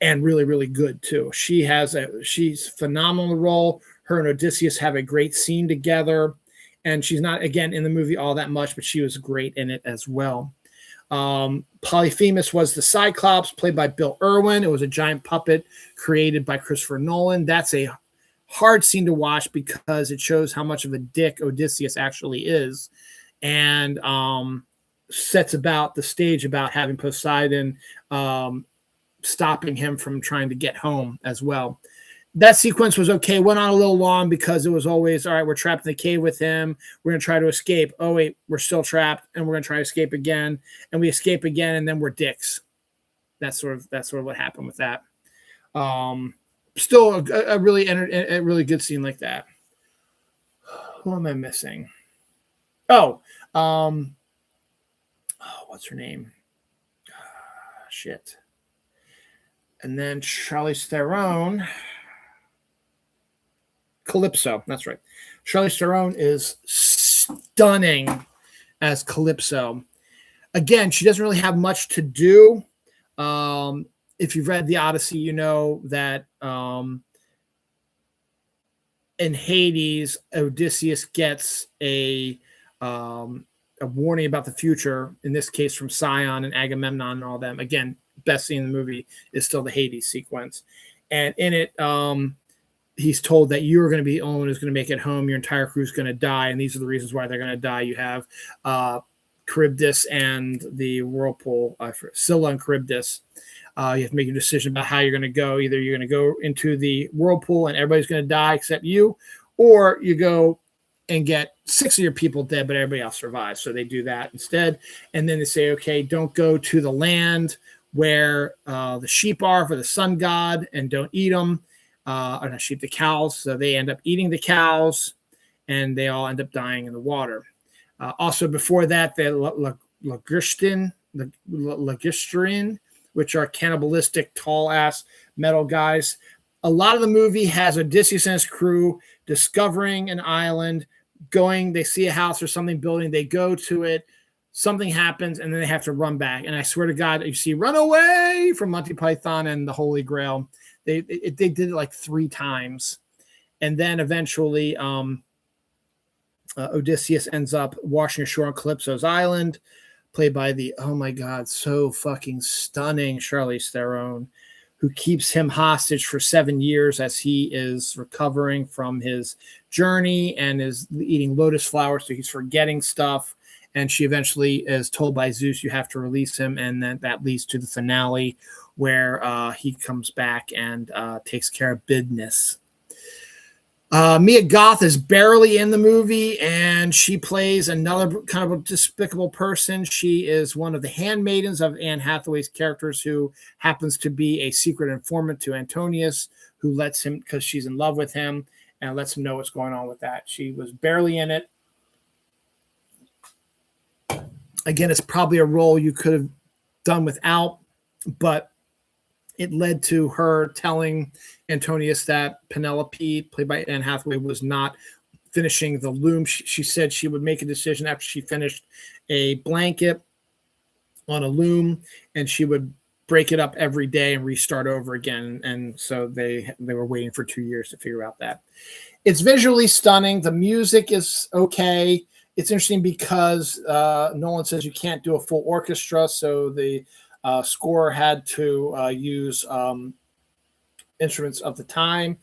and really, really good too. She's phenomenal role. Her and Odysseus have a great scene together, and she's not, again, in the movie all that much, but she was great in it as well. Polyphemus was the Cyclops, played by Bill Irwin. It was a giant puppet created by Christopher Nolan. That's a hard scene to watch because it shows how much of a dick Odysseus actually is, and sets about the stage about having Poseidon stopping him from trying to get home as well. That sequence was okay. Went on a little long because it was always, all right, we're trapped in the cave with him. We're going to try to escape. Oh, wait, we're still trapped, and we're going to try to escape again. And we escape again, and then we're dicks. That's sort of what happened with that. Still a really good scene like that. Who am I missing? Oh, what's her name? Shit. And then Charlize Theron. Calypso, that's right. Charlize Theron is stunning as Calypso. Again, she doesn't really have much to do. If you've read the Odyssey, you know that in Hades, Odysseus gets a warning about the future, in this case from Scion and Agamemnon and all them. Again, best scene in the movie is still the Hades sequence. And in it, he's told that you're going to be the only one who's going to make it home. Your entire crew is going to die, and these are the reasons why they're going to die. You have Charybdis and the whirlpool, Scylla and Charybdis. You have to make a decision about how you're going to go. Either you're going to go into the whirlpool and everybody's going to die except you, or you go and get 6 of your people dead, but everybody else survives. So they do that instead. And then they say, okay, don't go to the land where the sheep are for the sun god, and don't eat them. Or not sheep, the cows. So they end up eating the cows, and they all end up dying in the water. Also, before that, the Lagistrian, which are cannibalistic, tall-ass metal guys. A lot of the movie has Odysseus and his crew discovering an island, they see a house or something building, they go to it, something happens, and then they have to run back. And I swear to God, you see Run Away from Monty Python and the Holy Grail. They did it like 3 times. And then eventually Odysseus ends up washing ashore on Calypso's island, played by the, oh my God, so fucking stunning Charlize Theron, who keeps him hostage for 7 years as he is recovering from his journey and is eating lotus flowers, so he's forgetting stuff. And she eventually is told by Zeus, you have to release him. And then that leads to the finale where he comes back and takes care of business. Mia Goth is barely in the movie, and she plays another kind of a despicable person. She is one of the handmaidens of Anne Hathaway's characters, who happens to be a secret informant to Antonius, who lets him, because she's in love with him, and lets him know what's going on with that. She was barely in it. Again, it's probably a role you could have done without, but it led to her telling Antonius that Penelope, played by Anne Hathaway, was not finishing the loom. She said she would make a decision after she finished a blanket, on a loom, and she would break it up every day and restart over again. And so they were waiting for 2 years to figure out that. It's visually stunning. The music is okay. It's interesting because Nolan says you can't do a full orchestra, so the score had to use instruments of the time,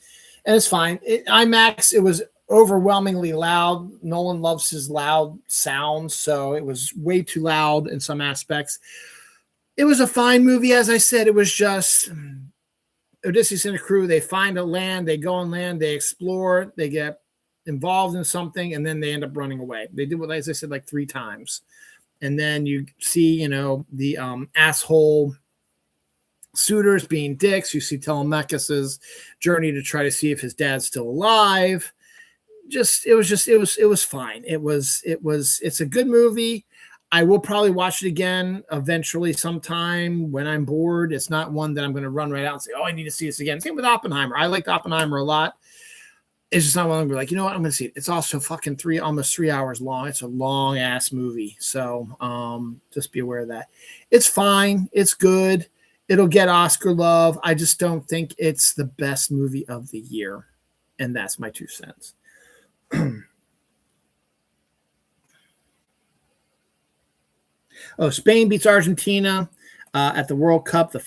and it's fine. IMAX, it was overwhelmingly loud. Nolan loves his loud sounds, so it was way too loud in some aspects. It was a fine movie, as I said. It was just Odysseus and the crew. They find a land, they go on land, they explore, they get involved in something, and then they end up running away. They did what, as I said, like 3 times. And then you see, the asshole suitors being dicks. You see Telemachus's journey to try to see if his dad's still alive. It was fine. It's a good movie. I will probably watch it again eventually sometime when I'm bored. It's not one that I'm going to run right out and say, oh, I need to see this again. Same with Oppenheimer. I liked Oppenheimer a lot. It's just not one I'm going to be like, you know what, I'm going to see it. It's also fucking almost 3 hours long. It's a long ass movie. So just be aware of that. It's fine. It's good. It'll get Oscar love. I just don't think it's the best movie of the year. And that's my 2 cents. Spain beats Argentina at the World Cup. I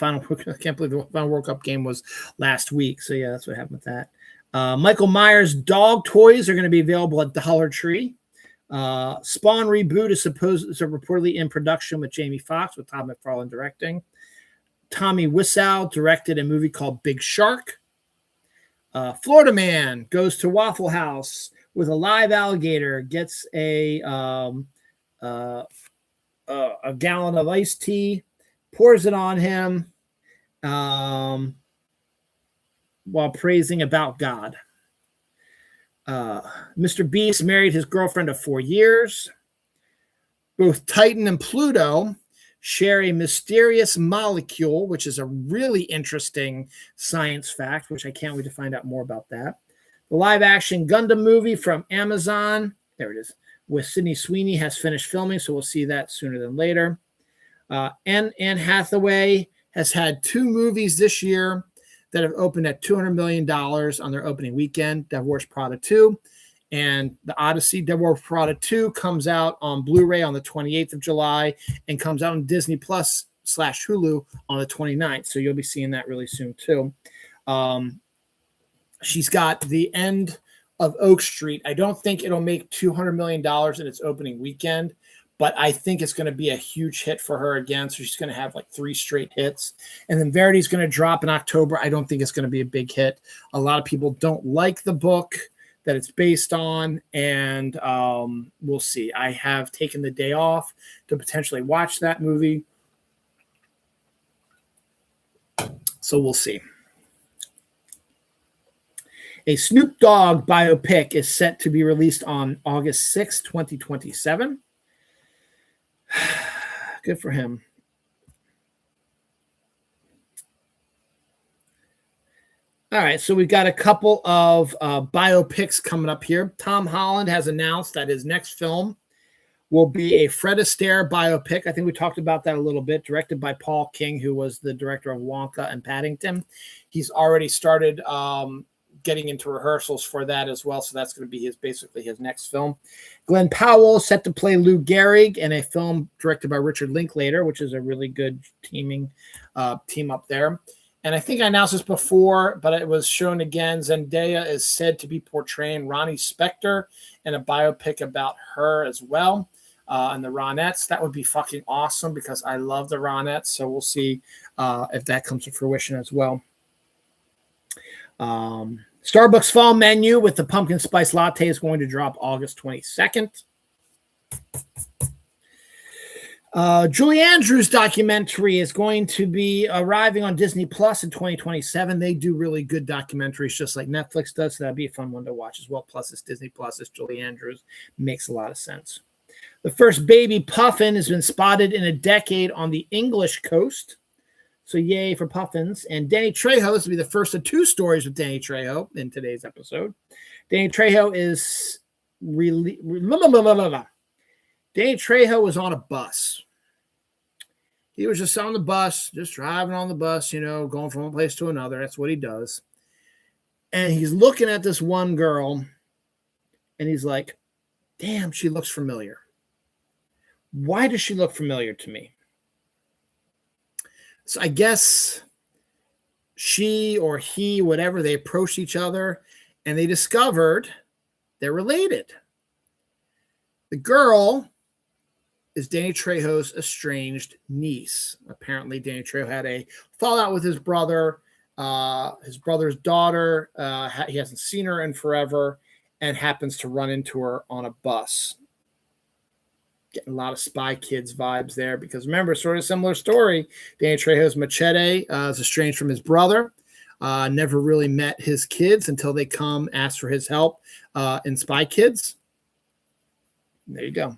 can't believe the final World Cup game was last week. So, yeah, that's what happened with that. Michael Myers dog toys are going to be available at Dollar Tree. Spawn reboot is reportedly in production with Jamie Foxx, with Todd McFarlane directing. Tommy Wiseau directed a movie called Big Shark. Florida Man goes to Waffle House with a live alligator, gets a gallon of iced tea, pours it on him while praising about God. Mr. Beast married his girlfriend of 4 years. Both Titan and Pluto share a mysterious molecule, which is a really interesting science fact, which I can't wait to find out more about that. The live-action Gundam movie from Amazon, there it is, with Sydney Sweeney has finished filming, so we'll see that sooner than later. Anne Hathaway has had 2 movies this year that have opened at $200 million on their opening weekend, Devil Wears Prada 2 and the Odyssey. Devil Wears Prada 2 comes out on Blu-ray on the 28th of July and comes out on Disney Plus / Hulu on the 29th, so you'll be seeing that really soon too. She's got The End of Oak Street. I don't think it'll make $200 million in its opening weekend, but I think it's going to be a huge hit for her again. So she's going to have like 3 straight hits. And then Verity's going to drop in October. I don't think it's going to be a big hit. A lot of people don't like the book that it's based on, and we'll see. I have taken the day off to potentially watch that movie. So we'll see. A Snoop Dogg biopic is set to be released on August 6, 2027. Good for him. All right, so we've got a couple of biopics coming up here. Tom Holland has announced that his next film will be a Fred Astaire biopic. I think we talked about that a little bit, directed by Paul King, who was the director of Wonka and Paddington. He's already started getting into rehearsals for that as well, so that's going to be basically his next film. Glenn Powell is set to play Lou Gehrig in a film directed by Richard Linklater, which is a really good team up there. And I think I announced this before, but it was shown again. Zendaya is said to be portraying Ronnie Spector in a biopic about her as well, and the Ronettes. That would be fucking awesome because I love the Ronettes, so we'll see if that comes to fruition as well. Starbucks fall menu with the pumpkin spice latte is going to drop August 22nd. Julie Andrews documentary is going to be arriving on Disney Plus in 2027. They do really good documentaries just like Netflix does, so that'd be a fun one to watch as well. Plus, it's Disney Plus. It's Julie Andrews. Makes a lot of sense. The first baby puffin has been spotted in a decade on the English coast. So yay for puffins. And Danny Trejo, this will be the first of 2 stories with Danny Trejo in today's episode. Danny Trejo is Danny Trejo was on a bus. He was just on the bus, just driving on the bus, going from one place to another. That's what he does. And he's looking at this one girl, and he's like, damn, she looks familiar. Why does she look familiar to me? So I guess she or he, whatever, they approached each other, and they discovered they're related. The girl is Danny Trejo's estranged niece. Apparently, Danny Trejo had a fallout with his brother. His brother's daughter, he hasn't seen her in forever, and happens to run into her on a bus. Getting a lot of Spy Kids vibes there, because remember, sort of similar story. Danny Trejo's Machete is estranged from his brother. Never really met his kids until they come ask for his help in Spy Kids. There you go.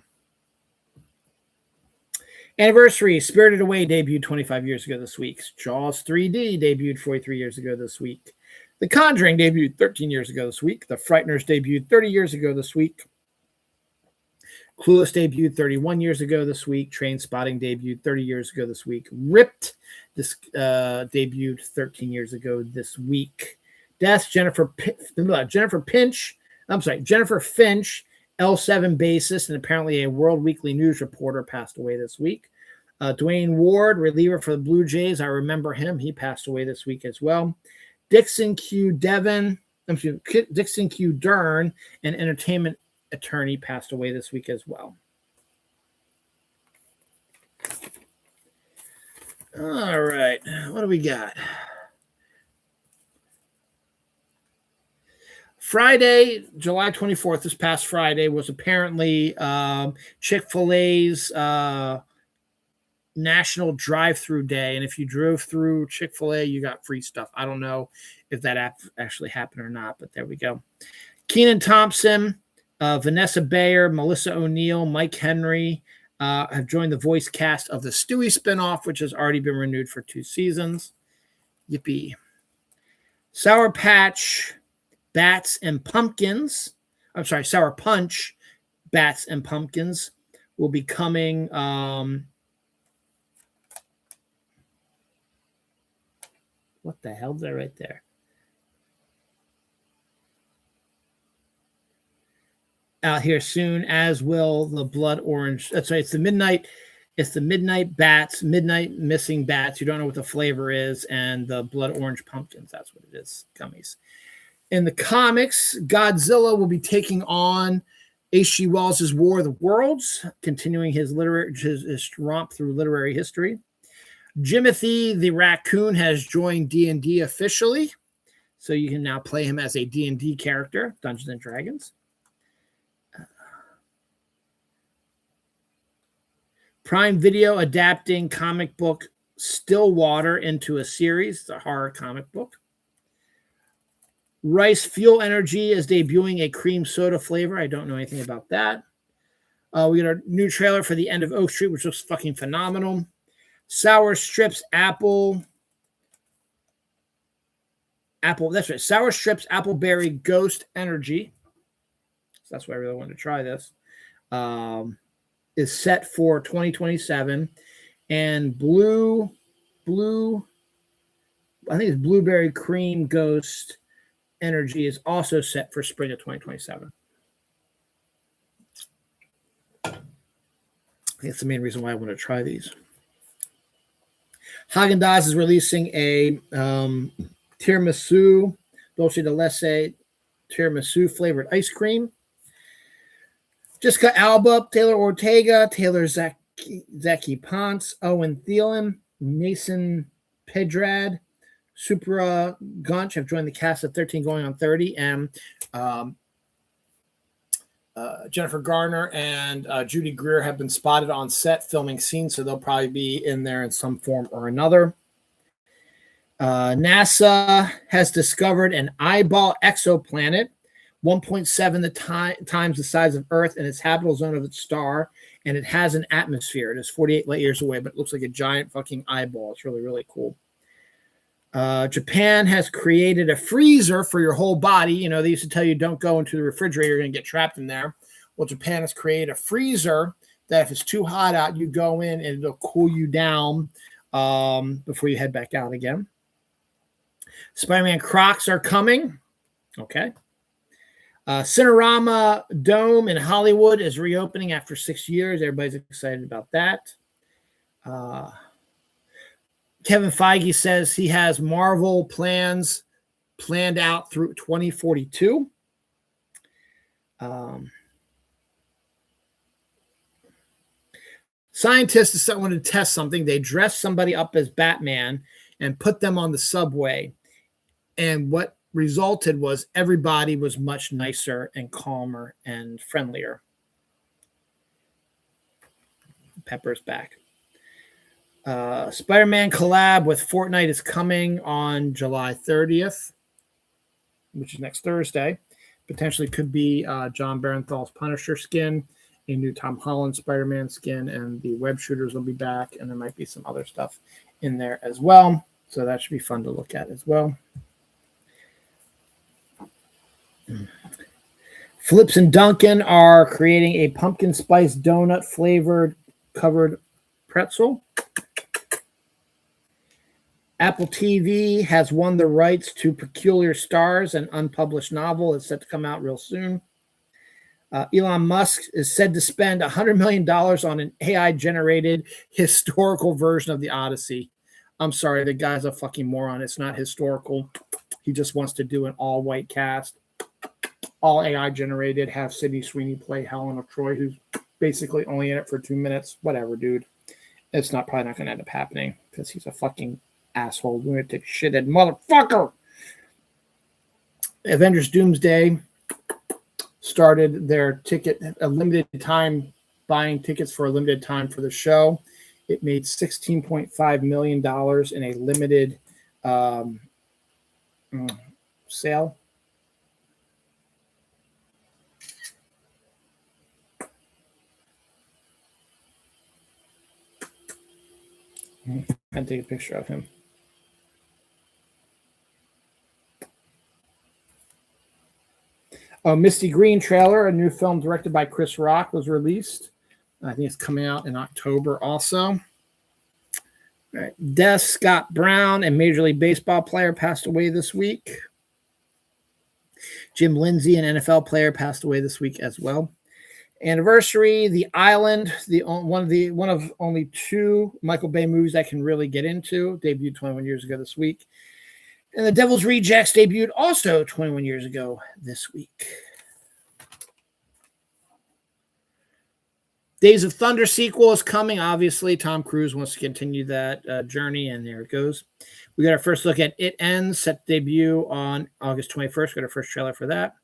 Anniversary, Spirited Away debuted 25 years ago this week. Jaws 3D debuted 43 years ago this week. The Conjuring debuted 13 years ago this week. The Frighteners debuted 30 years ago this week. Clueless debuted 31 years ago this week. Trainspotting debuted 30 years ago this week. Ripped debuted 13 years ago this week. Death, Jennifer Finch, L7 bassist and apparently a World Weekly News reporter, passed away this week. Dwayne Ward, reliever for the Blue Jays. I remember him. He passed away this week as well. Dixon Q. Dern, an entertainment attorney, passed away this week as well. All right. What do we got? Friday, July 24th, this past Friday, was apparently Chick-fil-A's National Drive-Through Day. And if you drove through Chick-fil-A, you got free stuff. I don't know if that actually happened or not, but there we go. Kenan Thompson, Vanessa Bayer, Melissa O'Neill, Mike Henry have joined the voice cast of the Stewie spinoff, which has already been renewed for 2 seasons. Yippee. Sour Punch, Bats, and Pumpkins will be coming. What the hell is that right there? Out here soon, as will the Blood Orange. That's right. It's the Midnight Bats, Midnight Missing Bats. You don't know what the flavor is, and the Blood Orange Pumpkins. That's what it is. Gummies. In the comics, Godzilla will be taking on H.G. Wells' War of the Worlds, continuing his romp through literary history. Jimothy the Raccoon has joined D&D officially, so you can now play him as a D&D character, Dungeons and Dragons. Prime Video adapting comic book Stillwater into a series. It's a horror comic book. Rice Fuel Energy is debuting a cream soda flavor. I don't know anything about that. We got a new trailer for The End of Oak Street, which looks fucking phenomenal. Sour Strips Appleberry Ghost Energy. So that's why I really wanted to try this. Is set for 2027. And I think it's Blueberry Cream Ghost Energy is also set for spring of 2027. I think that's the main reason why I want to try these. Haagen-Dazs is releasing a tiramisu, dulce de leche tiramisu flavored ice cream. Jessica Alba, Taylor Ortega, Taylor Zaki Ponce, Owen Thielen, Nason Pedrad, Supra Gunch have joined the cast of 13 Going on 30, and Jennifer Garner and Judy Greer have been spotted on set filming scenes, so they'll probably be in there in some form or another. NASA has discovered an eyeball exoplanet, 1.7 times the size of Earth in its habitable zone of its star, and it has an atmosphere. It is 48 light years away, but it looks like a giant fucking eyeball. It's really, really cool. Japan has created a freezer for your whole body. You know, they used to tell you don't go into the refrigerator, you're going to get trapped in there. Well, Japan has created a freezer that if it's too hot out, you go in and it'll cool you down before you head back out again. Spider-Man Crocs are coming. Okay. Cinerama Dome in Hollywood is reopening after 6 years. Everybody's excited about that. Kevin Feige says he has Marvel plans planned out through 2042. Scientists wanted to test something. They dressed somebody up as Batman and put them on the subway. And what resulted was everybody was much nicer and calmer and friendlier. Pepper's back. Spider-Man collab with Fortnite is coming on July 30th, which is next Thursday. Potentially could be John Barenthal's Punisher skin, a new Tom Holland Spider-Man skin, and the web shooters will be back, and there might be some other stuff in there as well. So that should be fun to look at as well. Flips and Dunkin' are creating a pumpkin spice donut flavored covered pretzel. Apple TV has won the rights to Peculiar Stars, an unpublished novel. It's set to come out real soon. Elon Musk is said to spend $100 million on an AI-generated historical version of the Odyssey. I'm sorry, the guy's a fucking moron. It's not historical. He just wants to do an all-white cast, all AI-generated, have Sydney Sweeney play Helen of Troy, who's basically only in it for 2 minutes. Whatever, dude. It's probably not going to end up happening because he's a fucking asshole, lunatic, shithead motherfucker. Avengers Doomsday started their ticket, a limited time, buying tickets for a limited time for the show. It made $16.5 million in a limited sale. I'm going to take a picture of him. Misty Green trailer, a new film directed by Chris Rock, was released. I think it's coming out in October also. All right. Des Scott Brown, a Major League Baseball player, passed away this week. Jim Lindsay, an NFL player, passed away this week as well. Anniversary, The Island, one of only 2 Michael Bay movies I can really get into, debuted 21 years ago this week. And The Devil's Rejects debuted also 21 years ago this week. Days of Thunder sequel is coming. Obviously, Tom Cruise wants to continue that journey, and there it goes. We got our first look at It Ends, set to debut on August 21st. Got our first trailer for that.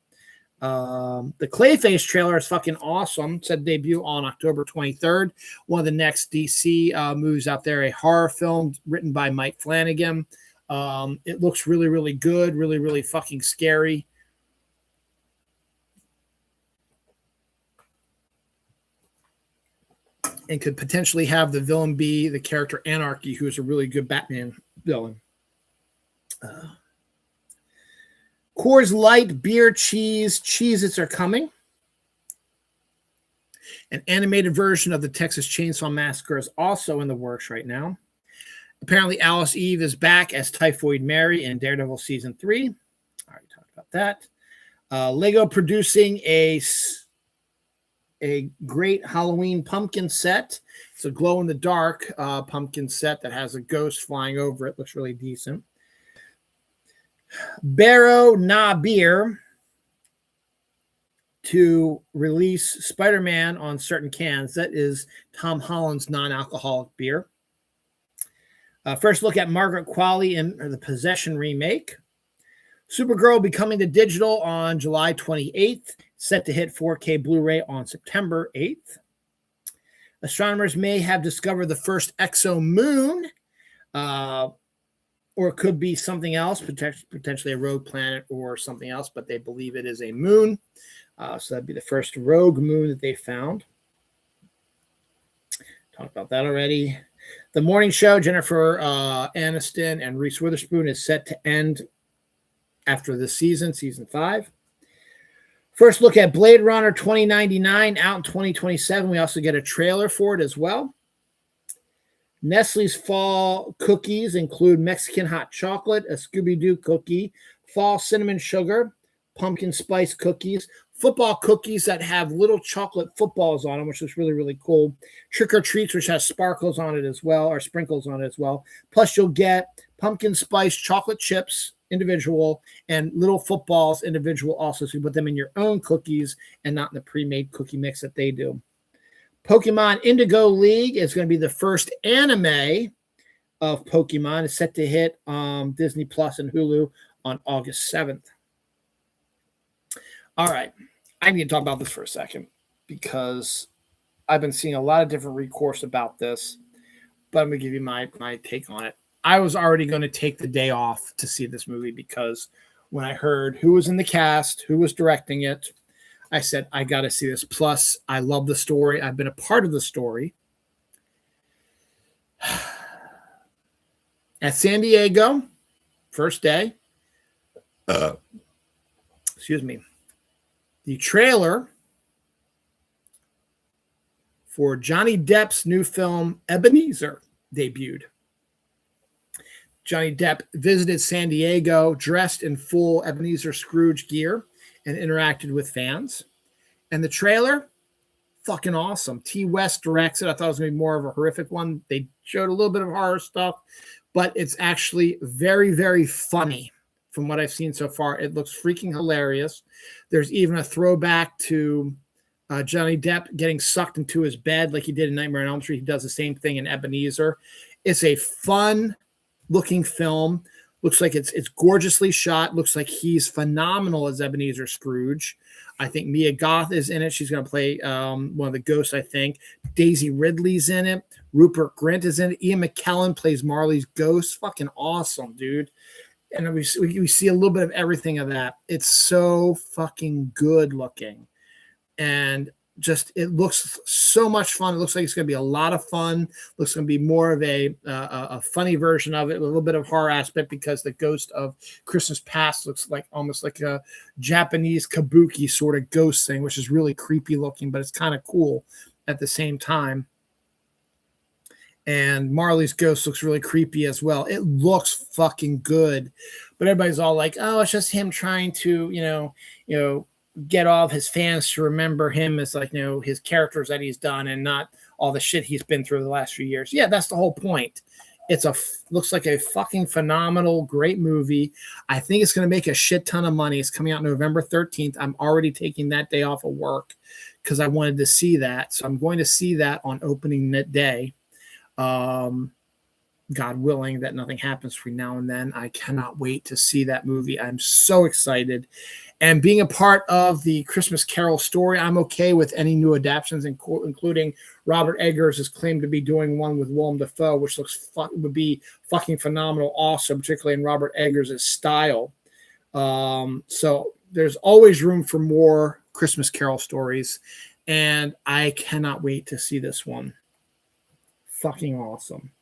The Clayface trailer is fucking awesome. Set to debut on October 23rd. One of the next DC movies out there, a horror film written by Mike Flanagan. It looks really, really good, really, really fucking scary. And could potentially have the villain be the character Anarchy, who is a really good Batman villain. Coors Light, beer, cheese, Cheez-Its are coming. An animated version of the Texas Chainsaw Massacre is also in the works right now. Apparently, Alice Eve is back as Typhoid Mary in Daredevil Season 3. I already talked about that. Lego producing a great Halloween pumpkin set. It's a glow-in-the-dark pumpkin set that has a ghost flying over it. Looks really decent. Barrow Na Beer to release Spider-Man on certain cans. That is Tom Holland's non-alcoholic beer. First look at Margaret Qualley in the Possession remake. Supergirl will be coming to digital on July 28th, set to hit 4K Blu-ray on September 8th. Astronomers may have discovered the first exomoon, or it could be something else, potentially a rogue planet or something else, but they believe it is a moon. So that'd be the first rogue moon that they found. Talked about that already. The morning show, Jennifer Aniston and Reese Witherspoon, is set to end after this season, season 5. First look at Blade Runner 2099 out in 2027. We also get a trailer for it as well. Nestle's fall cookies include Mexican hot chocolate, a Scooby-Doo cookie, fall cinnamon sugar, pumpkin spice cookies, football cookies that have little chocolate footballs on them, which is really, really cool. Trick or treats, which has sparkles on it as well, or sprinkles on it as well. Plus, you'll get pumpkin spice chocolate chips, individual, and little footballs, individual also. So you put them in your own cookies and not in the pre-made cookie mix that they do. Pokemon Indigo League is going to be the first anime of Pokemon. It's set to hit Disney Plus and Hulu on August 7th. All right. I need to talk about this for a second because I've been seeing a lot of different recourse about this, but I'm going to give you my take on it. I was already going to take the day off to see this movie because when I heard who was in the cast, who was directing it, I said, I got to see this. Plus, I love the story. I've been a part of the story. At San Diego, first day. Excuse me. The trailer for Johnny Depp's new film, Ebenezer, debuted. Johnny Depp visited San Diego dressed in full Ebenezer Scrooge gear and interacted with fans. And the trailer, fucking awesome. T. West directs it. I thought it was going to be more of a horrific one. They showed a little bit of horror stuff, but it's actually very, very funny from what I've seen so far. It looks freaking hilarious. There's even a throwback to Johnny Depp getting sucked into his bed like he did in Nightmare on Elm Street. He does the same thing in Ebenezer. It's a fun-looking film. Looks like it's gorgeously shot. Looks like he's phenomenal as Ebenezer Scrooge. I think Mia Goth is in it. She's going to play one of the ghosts, I think. Daisy Ridley's in it. Rupert Grint is in it. Ian McKellen plays Marley's ghost. Fucking awesome, dude. And we see a little bit of everything of that. It's so fucking good looking. And just, it looks so much fun. It looks like it's going to be a lot of fun. Looks going to be more of a funny version of it, a little bit of horror aspect because the ghost of Christmas Past looks like almost like a Japanese kabuki sort of ghost thing, which is really creepy looking, but it's kind of cool at the same time. And Marley's ghost looks really creepy as well. It looks fucking good, but everybody's all like, "Oh, it's just him trying to, get all of his fans to remember him as like, his characters that he's done and not all the shit he's been through the last few years." Yeah, that's the whole point. Looks like a fucking phenomenal, great movie. I think it's going to make a shit ton of money. It's coming out November 13th. I'm already taking that day off of work because I wanted to see that. So I'm going to see that on opening day. God willing that nothing happens between now and then. I cannot wait to see that movie. I'm so excited. And being a part of the Christmas Carol story, I'm okay with any new adaptations, including Robert Eggers is claimed to be doing one with Willem Dafoe, which would be fucking phenomenal also, particularly in Robert Eggers' style. So there's always room for more Christmas Carol stories, and I cannot wait to see this one. Fucking awesome.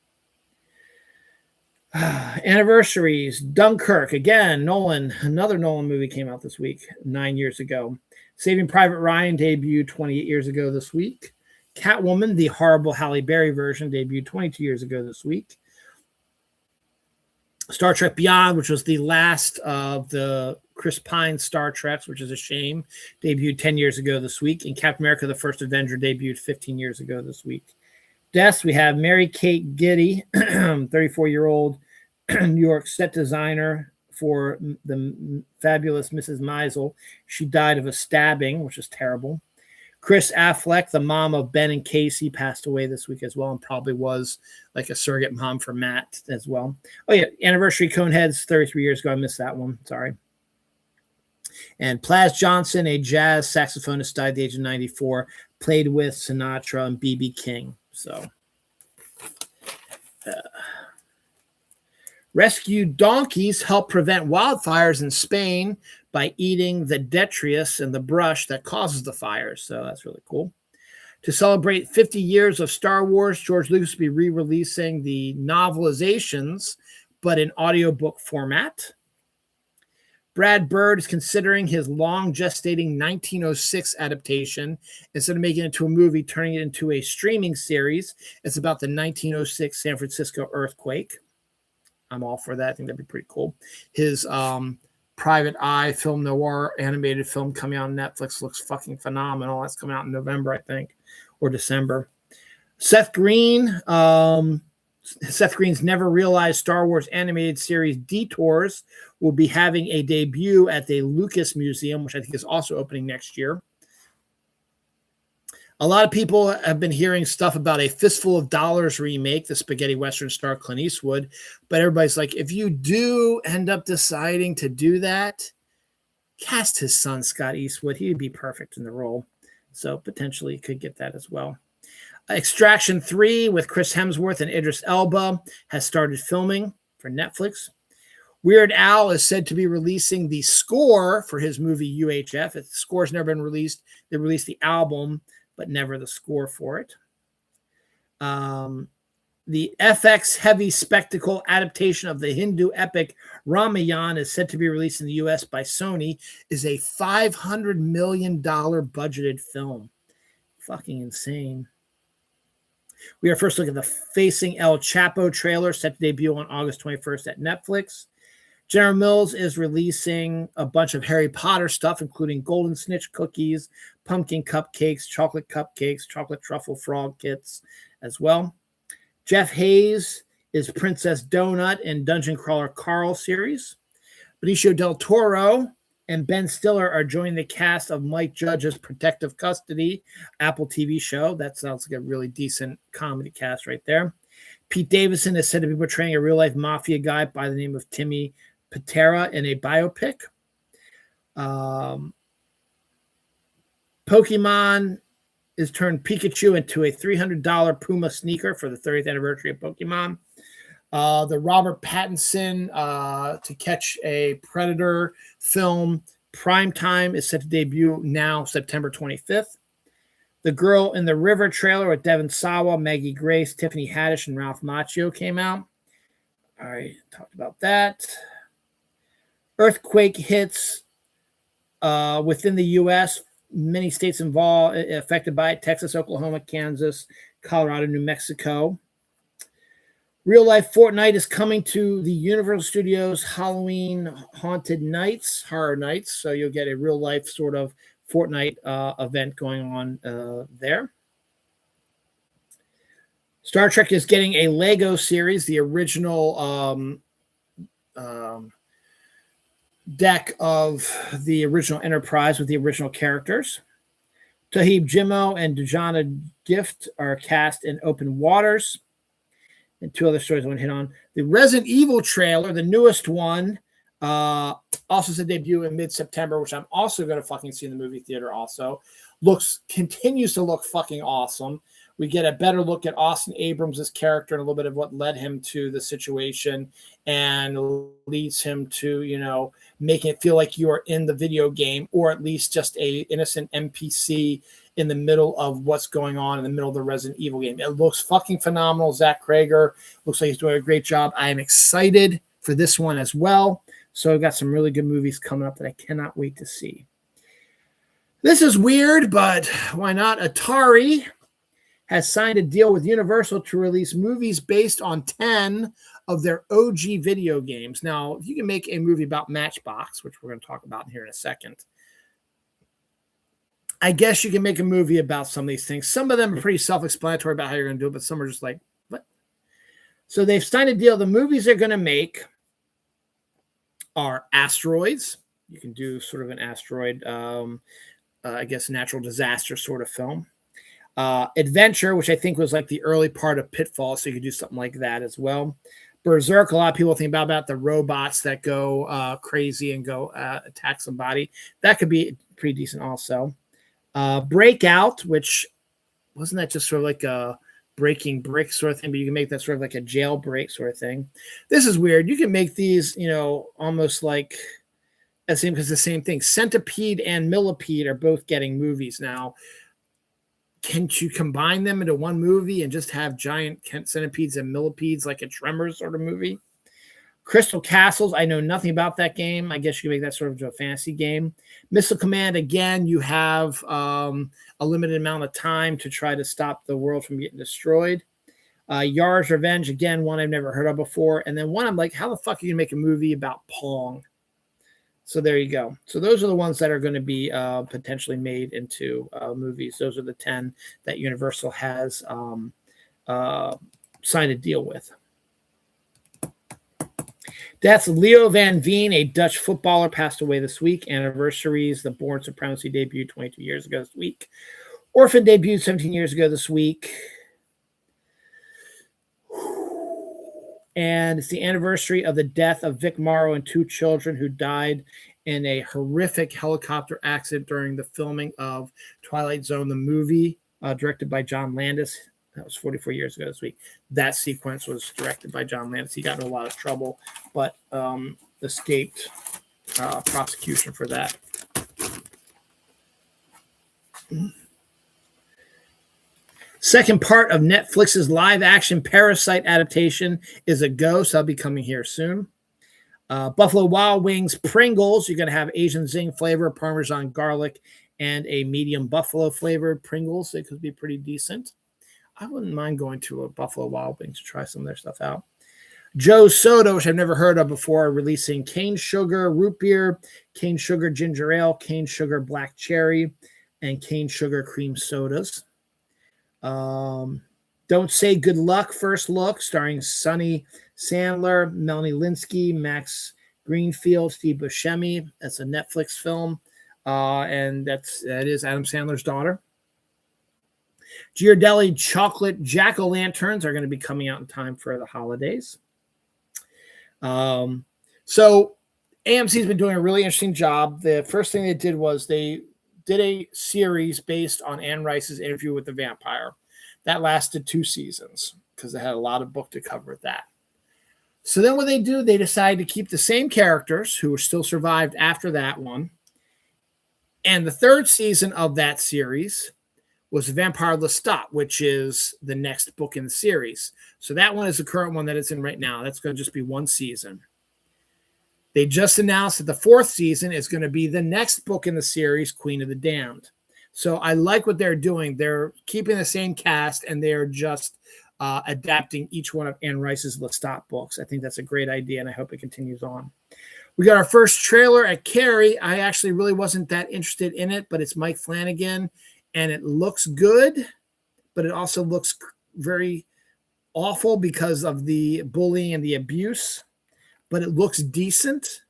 Anniversaries. Dunkirk. Again, Nolan. Another Nolan movie came out this week, 9 years ago. Saving Private Ryan debuted 28 years ago this week. Catwoman, the horrible Halle Berry version, debuted 22 years ago this week. Star Trek Beyond, which was the last of the Chris Pine Star Treks, which is a shame, debuted 10 years ago this week. And Captain America, the First Avenger, debuted 15 years ago this week. Deaths, we have Mary Kate Giddy, 34-year-old New York set designer for the fabulous Mrs. Maisel. She died of a stabbing, which is terrible. Chris Affleck, the mom of Ben and Casey, passed away this week as well, and probably was like a surrogate mom for Matt as well. Oh, yeah, Anniversary Coneheads, 33 years ago. I missed that one. Sorry. And Plaz Johnson, a jazz saxophonist, died at the age of 94, played with Sinatra and B.B. King. So, rescued donkeys help prevent wildfires in Spain by eating the detritus and the brush that causes the fires. So that's really cool. To celebrate 50 years of Star Wars, George Lucas will be re-releasing the novelizations, but in audiobook format. Brad Bird is considering his long gestating 1906 adaptation. Instead of making it into a movie, turning it into a streaming series. It's about the 1906 San Francisco earthquake. I'm all for that. I think that'd be pretty cool. His Private Eye film noir animated film coming out on Netflix looks fucking phenomenal. That's coming out in November, I think, or December. Seth Green's never realized Star Wars animated series Detours will be having a debut at the Lucas Museum, which I think is also opening next year. A lot of people have been hearing stuff about a Fistful of Dollars remake, the spaghetti western star Clint Eastwood, but everybody's like, if you do end up deciding to do that, cast his son Scott Eastwood. He'd be perfect in the role. So potentially you could get that as well. Extraction 3 with Chris Hemsworth and Idris Elba has started filming for Netflix. Weird Al is said to be releasing the score for his movie UHF. The score's never been released. They released the album, but never the score for it. The FX heavy spectacle adaptation of the Hindu epic Ramayana is said to be released in the US by Sony. Is a $500 million budgeted film. Fucking insane. We are first looking at the Facing El Chapo trailer set to debut on August 21st at Netflix. General Mills is releasing a bunch of Harry Potter stuff, including golden snitch cookies, pumpkin cupcakes, chocolate truffle frog kits as well. Jeff Hayes is Princess Donut in Dungeon Crawler Carl series. Benicio del Toro and Ben Stiller are joining the cast of Mike Judge's Protective Custody Apple TV show. That sounds like a really decent comedy cast right there. Pete Davidson is said to be portraying a real-life mafia guy by the name of Timmy Patera in a biopic. Pokemon is turned Pikachu into a $300 Puma sneaker for the 30th anniversary of Pokemon. The Robert Pattinson To Catch a Predator film Primetime is set to debut now September 25th. The Girl in the River trailer with Devon Sawa, Maggie Grace, Tiffany Haddish, and Ralph Macchio came out. All right, talked about that. Earthquake hits within the U.S. Many states involved affected by it: Texas, Oklahoma, Kansas, Colorado, New Mexico. Real life Fortnite is coming to the Universal Studios Halloween Haunted Nights, Horror Nights. So you'll get a real life sort of Fortnite event going on there. Star Trek is getting a Lego series, the original deck of the original Enterprise with the original characters. Tahib Jimmo and Dujana Gift are cast in Open Waters. And two other stories I want to hit on. The Resident Evil trailer, the newest one, also said debut in mid-September, which I'm also going to fucking see in the movie theater also. Continues to look fucking awesome. We get a better look at Austin Abrams' character and a little bit of what led him to the situation and leads him to, you know, making it feel like you are in the video game, or at least just a innocent NPC in the middle of what's going on in the middle of the Resident Evil game. It looks fucking phenomenal. Zach Krager looks like he's doing a great job. I am excited for this one as well. So I've got some really good movies coming up that I cannot wait to see. This is weird, but why not? Atari has signed a deal with Universal to release movies based on 10 of their OG video games. Now, if you can make a movie about Matchbox, which we're going to talk about here in a second, I guess you can make a movie about some of these things. Some of them are pretty self-explanatory about how you're going to do it, but some are just like, what? So they've signed a deal. The movies they're going to make are Asteroids. You can do sort of an asteroid, I guess, natural disaster sort of film. Adventure, which I think was like the early part of Pitfall, so you could do something like that as well. Berserk, a lot of people think about the robots that go crazy and go attack somebody. That could be pretty decent also. Breakout, which wasn't that just sort of like a breaking brick sort of thing, but you can make that sort of like a jailbreak sort of thing. This is weird. You can make these, you know, almost like the same, because the same thing. Centipede and Millipede are both getting movies now. Can't you combine them into one movie and just have giant centipedes and millipedes like a Tremors sort of movie? Crystal Castles, I know nothing about that game. I guess you can make that sort of a fantasy game. Missile Command, again, you have a limited amount of time to try to stop the world from getting destroyed. Yar's Revenge, again, one I've never heard of before. And then one I'm like, how the fuck are you going to make a movie about Pong? So there you go. So those are the ones that are going to be potentially made into movies. Those are the 10 that Universal has signed a deal with. That's Leo Van Veen, a Dutch footballer, passed away this week. Anniversaries, the Born Supremacy debuted 22 years ago this week. Orphan debuted 17 years ago this week. And it's the anniversary of the death of Vic Morrow and 2 children who died in a horrific helicopter accident during the filming of Twilight Zone, the movie, directed by John Landis. That was 44 years ago this week. That sequence was directed by John Landis. He got in a lot of trouble, but escaped prosecution for that. Second part of Netflix's live-action Parasite adaptation is a go, so that'll be coming here soon. Buffalo Wild Wings Pringles. You're going to have Asian zing flavor, Parmesan garlic, and a medium buffalo flavored Pringles. It could be pretty decent. I wouldn't mind going to a Buffalo Wild Wings to try some of their stuff out. Joe's Soda, which I've never heard of before, releasing cane sugar root beer, cane sugar ginger ale, cane sugar black cherry, and cane sugar cream sodas. Don't Say Good Luck, First Look, starring Sonny Sandler, Melanie Linsky, Max Greenfield, Steve Buscemi. That's a Netflix film, and that is Adam Sandler's daughter. Ghirardelli chocolate jack-o'-lanterns are going to be coming out in time for the holidays. So AMC's been doing a really interesting job. The first thing they did was they did a series based on Anne Rice's Interview with the Vampire. That lasted 2 seasons because they had a lot of book to cover with that. So then what they do, they decide to keep the same characters who were still survived after that one. And the 3rd season of that series was Vampire Lestat, which is the next book in the series. So that one is the current one that it's in right now. That's going to just be 1 season. They just announced that the 4th season is going to be the next book in the series, Queen of the Damned. So I like what they're doing. They're keeping the same cast, and they're just adapting each one of Anne Rice's Lestat books. I think that's a great idea, and I hope it continues on. We got our first trailer at Carrie. I actually really wasn't that interested in it, but it's Mike Flanagan, and it looks good, but it also looks very awful because of the bullying and the abuse, but it looks decent,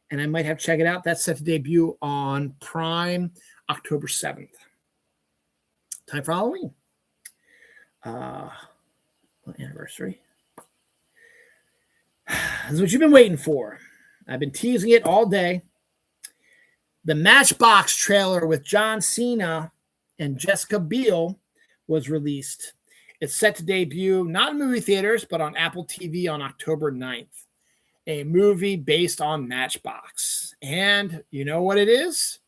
and I might have to check it out. That's set to debut on Prime October 7th. Time for Halloween. Anniversary. This is what you've been waiting for. I've been teasing it all day. The Matchbox trailer with John Cena and Jessica Biel was released. It's set to debut not in movie theaters, but on Apple TV on October 9th. A movie based on Matchbox. And you know what it is?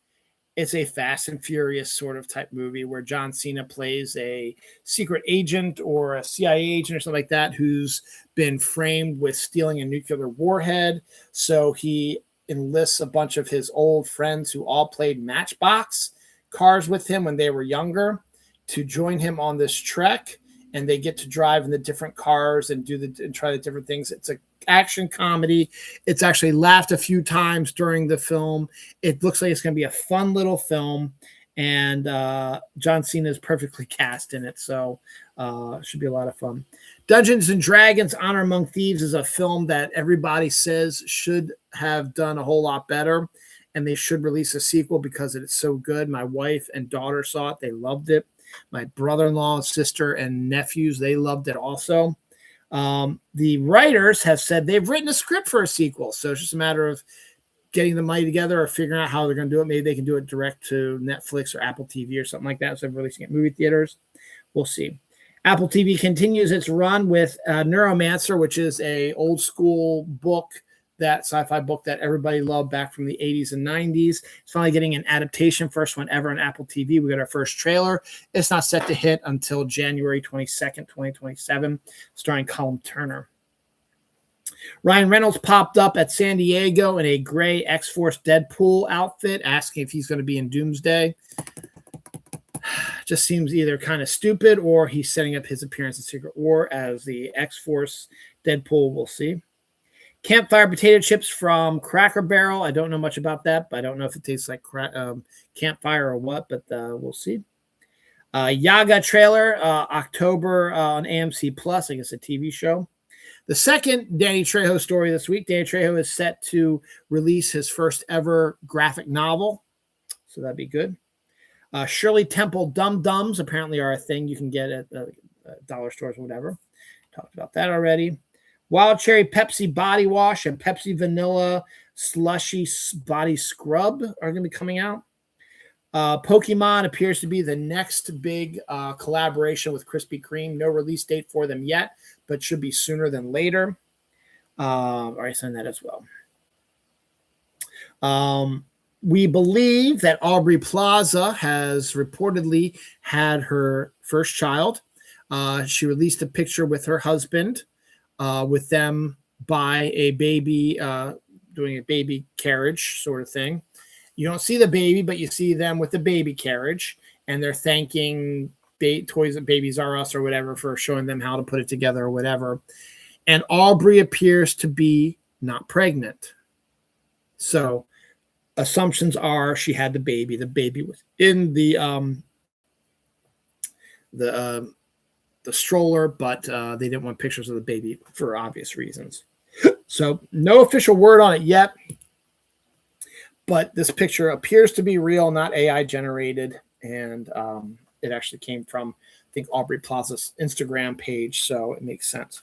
It's a Fast and Furious sort of type movie where John Cena plays a secret agent or a CIA agent or something like that who's been framed with stealing a nuclear warhead. So he enlists a bunch of his old friends who all played Matchbox cars with him when they were younger to join him on this trek. And they get to drive in the different cars and try the different things. It's an action comedy. It's actually laughed a few times during the film. It looks like it's going to be a fun little film, and John Cena is perfectly cast in it, so it should be a lot of fun. Dungeons and Dragons: Honor Among Thieves is a film that everybody says should have done a whole lot better, and they should release a sequel because it's so good. My wife and daughter saw it. They loved it. My brother-in-law, sister, and nephews, they loved it also. The writers have said they've written a script for a sequel, so it's just a matter of getting the money together or figuring out how they're going to do it. Maybe they can do it direct to Netflix or Apple TV or something like that, so they're releasing it in movie theaters. We'll see. Apple TV continues its run with Neuromancer, which is a old-school book, that sci-fi book that everybody loved back from the 80s and 90s. It's finally getting an adaptation, first one ever on Apple TV. We got our first trailer. It's not set to hit until January 22nd, 2027, starring Colin Turner. Ryan Reynolds popped up at San Diego in a gray X-Force Deadpool outfit, asking if he's going to be in Doomsday. Just seems either kind of stupid or he's setting up his appearance in Secret War as the X-Force Deadpool. We'll see. Campfire potato chips from Cracker Barrel. I don't know much about that, but I don't know if it tastes like campfire or what, but we'll see. Yaga trailer, October on AMC Plus, I guess a TV show. The second Danny Trejo story this week. Danny Trejo is set to release his first ever graphic novel, so that'd be good. Shirley Temple Dum Dums apparently are a thing you can get at dollar stores or whatever. Talked about that already. Wild Cherry Pepsi Body Wash and Pepsi Vanilla Slushy Body Scrub are going to be coming out. Pokemon appears to be the next big collaboration with Krispy Kreme. No release date for them yet, but should be sooner than later. I send that as well. We believe that Aubrey Plaza has reportedly had her first child. She released a picture with her husband, with them by a baby, doing a baby carriage sort of thing. You don't see the baby, but you see them with the baby carriage, and they're thanking Toys and Babies R Us or whatever for showing them how to put it together or whatever. And Aubrey appears to be not pregnant. So assumptions are she had the baby. The baby was in the stroller, but they didn't want pictures of the baby for obvious reasons. So no official word on it yet, but this picture appears to be real, not AI generated, and it actually came from, I think, Aubrey Plaza's Instagram page, so it makes sense.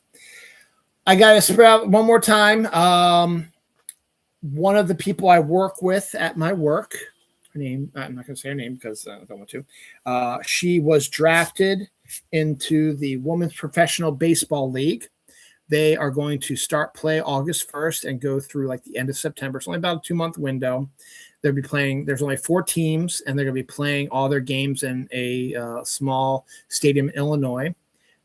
I got to sprout one more time. One of the people I work with at my work, her name, I'm not going to say her name because I don't want to. She was drafted into the Women's Professional Baseball League. They are going to start play August 1st and go through like the end of September. It's only about a 2-month window. They'll be playing. There's only 4 teams, and they're going to be playing all their games in a small stadium in Illinois.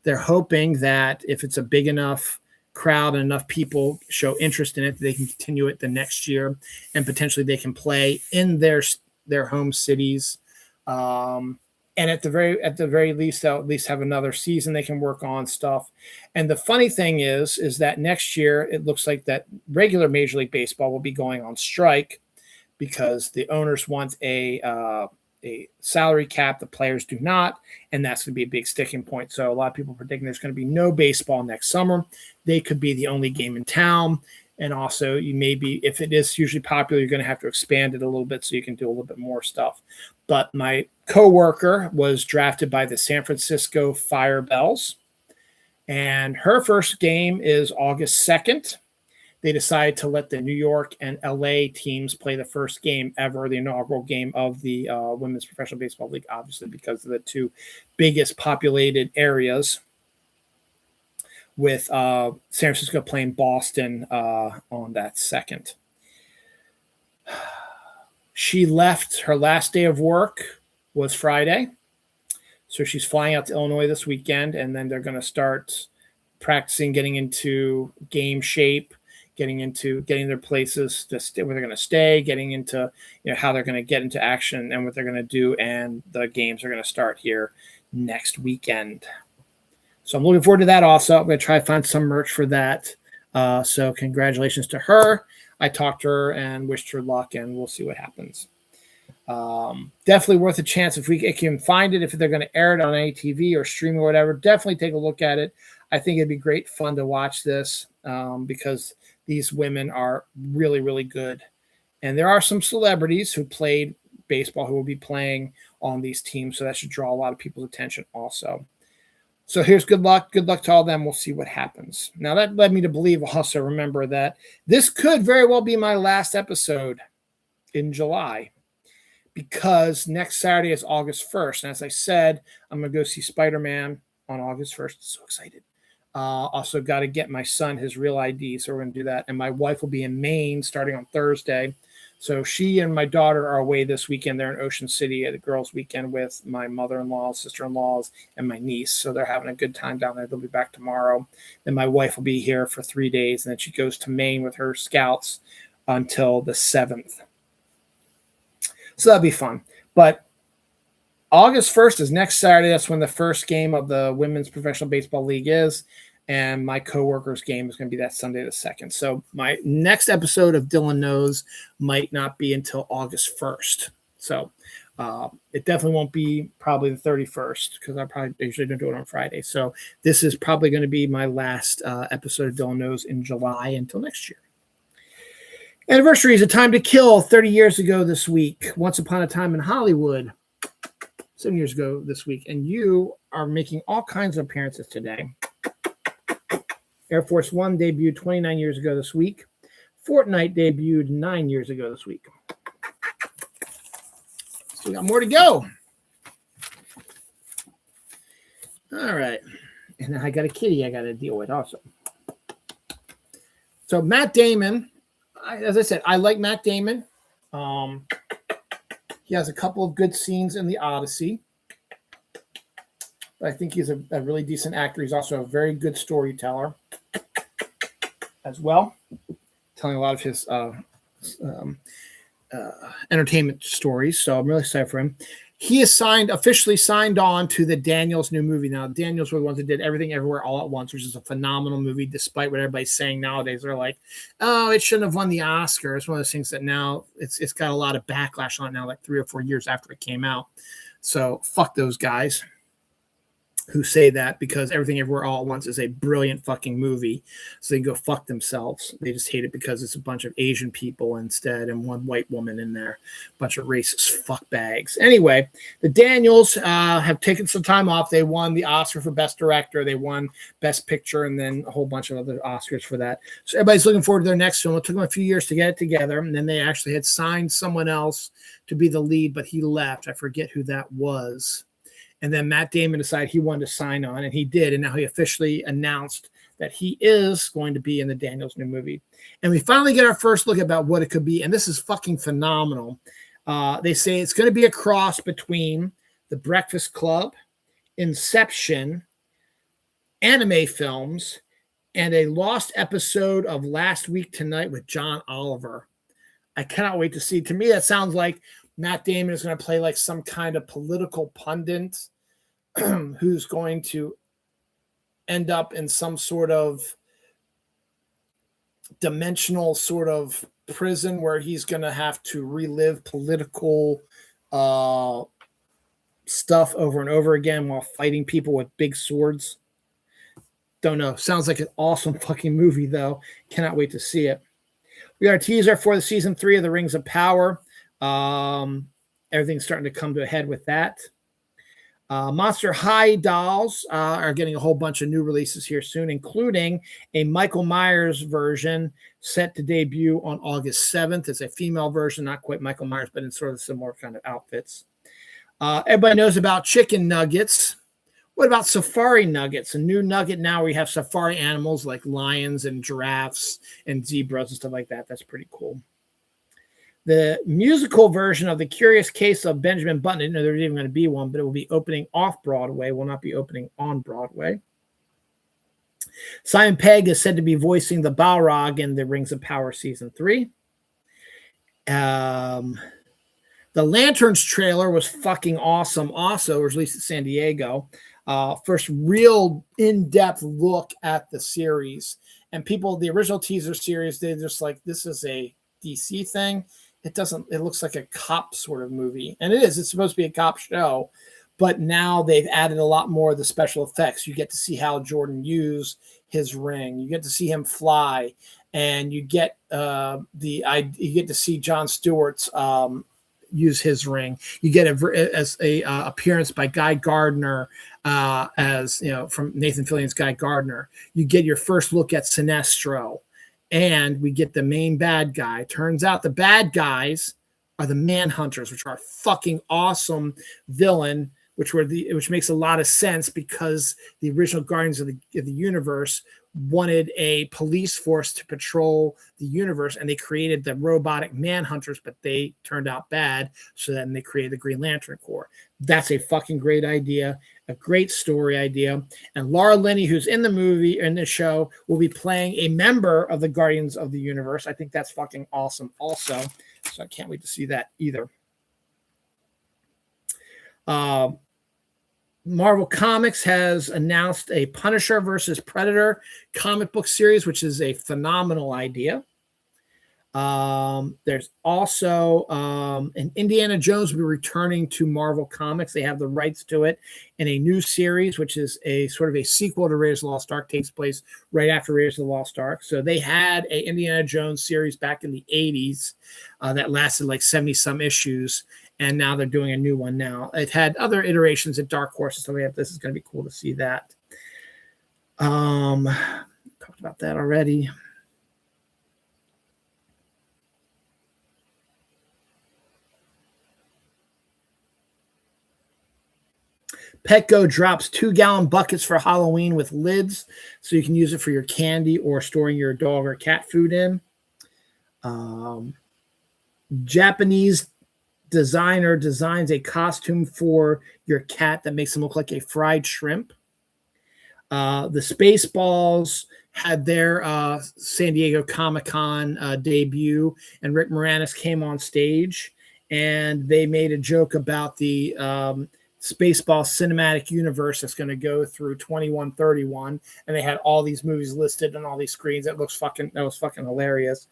They're hoping that if it's a big enough crowd and enough people show interest in it, they can continue it the next year, and potentially they can play in their home cities. And at the very least, they'll at least have another season they can work on stuff. And the funny thing is that next year it looks like that regular Major League Baseball will be going on strike because the owners want a salary cap. The players do not, and that's going to be a big sticking point. So a lot of people are predicting there's going to be no baseball next summer. They could be the only game in town. And also, you may be, if it is hugely popular, you're going to have to expand it a little bit so you can do a little bit more stuff. But my coworker was drafted by the San Francisco Firebells, and her first game is August 2nd. They decided to let the New York and LA teams play the first game ever, the inaugural game of the Women's Professional Baseball League, obviously because of the 2 biggest populated areas, with San Francisco playing Boston on that 2nd. She left, her last day of work was Friday. So she's flying out to Illinois this weekend, and then they're going to start practicing, getting into game shape, getting their places to stay, where they're going to stay, getting into how they're going to get into action and what they're going to do. And the games are going to start here next weekend. So I'm looking forward to that also. I'm going to try to find some merch for that. So congratulations to her. I talked to her and wished her luck, and we'll see what happens. Definitely worth a chance if we can find it. If they're going to air it on any TV or stream or whatever, definitely take a look at it. I think it'd be great fun to watch this because these women are really, really good. And there are some celebrities who played baseball who will be playing on these teams, so that should draw a lot of people's attention also. So here's good luck. Good luck to all of them. We'll see what happens. Now, that led me to believe also, remember that this could very well be my last episode in July because next Saturday is August 1st. And as I said, I'm going to go see Spider-Man on August 1st. So excited. Also got to get my son his real ID. So we're going to do that. And my wife will be in Maine starting on Thursday. So she and my daughter are away this weekend. They're in Ocean City at a girls' weekend with my mother-in-law, sister-in-laws, and my niece. So they're having a good time down there. They'll be back tomorrow. Then my wife will be here for 3 days, and then she goes to Maine with her scouts until the 7th. So that'll be fun. But August 1st is next Saturday. That's when the first game of the Women's Professional Baseball League is. And my coworker's game is going to be that Sunday the 2nd. So my next episode of Dylan Knows might not be until August 1st. So it definitely won't be probably the 31st because I usually don't do it on Friday. So this is probably going to be my last episode of Dylan Knows in July until next year. Anniversary is A Time to Kill 30 years ago this week. Once Upon a Time in Hollywood 7 years ago this week. And you are making all kinds of appearances today. Air Force One debuted 29 years ago this week. Fortnite debuted 9 years ago this week. So we got more to go. All right. And I got a kitty I got to deal with also. So Matt Damon, as I said, I like Matt Damon. He has a couple of good scenes in the Odyssey. But I think he's a really decent actor. He's also a very good storyteller as well, telling a lot of his entertainment stories. So I'm really excited for him. He is officially signed on to the Daniels new movie. Now, Daniels were the ones that did Everything Everywhere All at Once, which is a phenomenal movie, despite what everybody's saying nowadays. They're like, oh, it shouldn't have won the Oscar. It's one of those things that now it's got a lot of backlash on it now, like 3 or 4 years after it came out. So fuck those guys who say that, because Everything Everywhere All at Once is a brilliant fucking movie. So they can go fuck themselves. They just hate it because it's a bunch of Asian people instead and one white woman in there. A bunch of racist fuck bags. Anyway, the Daniels have taken some time off. They won the Oscar for Best Director. They won Best Picture and then a whole bunch of other Oscars for that. So everybody's looking forward to their next film. It took them a few years to get it together. And then they actually had signed someone else to be the lead, but he left. I forget who that was. And then Matt Damon decided he wanted to sign on, and he did. And now he officially announced that he is going to be in the Daniels new movie. And we finally get our first look about what it could be. And this is fucking phenomenal. They say it's going to be a cross between The Breakfast Club, Inception, anime films, and a lost episode of Last Week Tonight with John Oliver. I cannot wait to see. To me, that sounds like Matt Damon is going to play like some kind of political pundit who's going to end up in some sort of dimensional sort of prison where he's going to have to relive political stuff over and over again while fighting people with big swords. Don't know. Sounds like an awesome fucking movie, though. Cannot wait to see it. We got a teaser for the season 3 of The Rings of Power. Everything's starting to come to a head with that. Monster High dolls are getting a whole bunch of new releases here soon, including a Michael Myers version set to debut on August 7th. It's a female version, not quite Michael Myers, but in sort of similar kind of outfits. Everybody knows about chicken nuggets. What about safari nuggets? A new nugget now where you have safari animals like lions and giraffes and zebras and stuff like that. That's pretty cool. The musical version of The Curious Case of Benjamin Button, I didn't know there was even going to be one, but it will be opening off Broadway, will not be opening on Broadway. Simon Pegg is said to be voicing the Balrog in The Rings of Power Season 3. The Lanterns trailer was fucking awesome. Also, it was released at San Diego. First real in-depth look at the series. And people, the original teaser series, they're just like, this is a DC thing. It looks like a cop sort of movie. And it is. It's supposed to be a cop show. But now they've added a lot more of the special effects. You get to see Hal Jordan use his ring. You get to see him fly. And you get you get to see Jon Stewart's use his ring. You get a appearance by Guy Gardner, as you know, from Nathan Fillion's Guy Gardner. You get your first look at Sinestro. And we get the main bad guy. Turns out the bad guys are the Manhunters, which are a fucking awesome villain which makes a lot of sense because the original Guardians of the Universe wanted a police force to patrol the universe, and they created the robotic manhunters, but they turned out bad. So then they created the Green Lantern Corps. That's a fucking great idea, a great story idea. And Laura Linney, who's in the movie, in the show, will be playing a member of the Guardians of the Universe. I think that's fucking awesome also. So I can't wait to see that either. Marvel Comics has announced a Punisher versus Predator comic book series, which is a phenomenal idea. There's also an Indiana Jones will be returning to Marvel Comics. They have the rights to it in a new series, which is a sort of a sequel to Raiders of the Lost Ark, takes place right after Raiders of the Lost Ark. So they had a Indiana Jones series back in the 80s that lasted like 70 some issues. And now they're doing a new one now. It had other iterations at Dark Horse and stuff like that. This is going to be cool to see that. Talked about that already. Petco drops 2-gallon buckets for Halloween with lids, so you can use it for your candy or storing your dog or cat food in. Japanese designer designs a costume for your cat that makes them look like a fried shrimp. The Spaceballs had their San Diego Comicon debut, and Rick Moranis came on stage, and they made a joke about the Spaceball cinematic universe that's going to go through 2131, and they had all these movies listed on all these screens. That was fucking hilarious.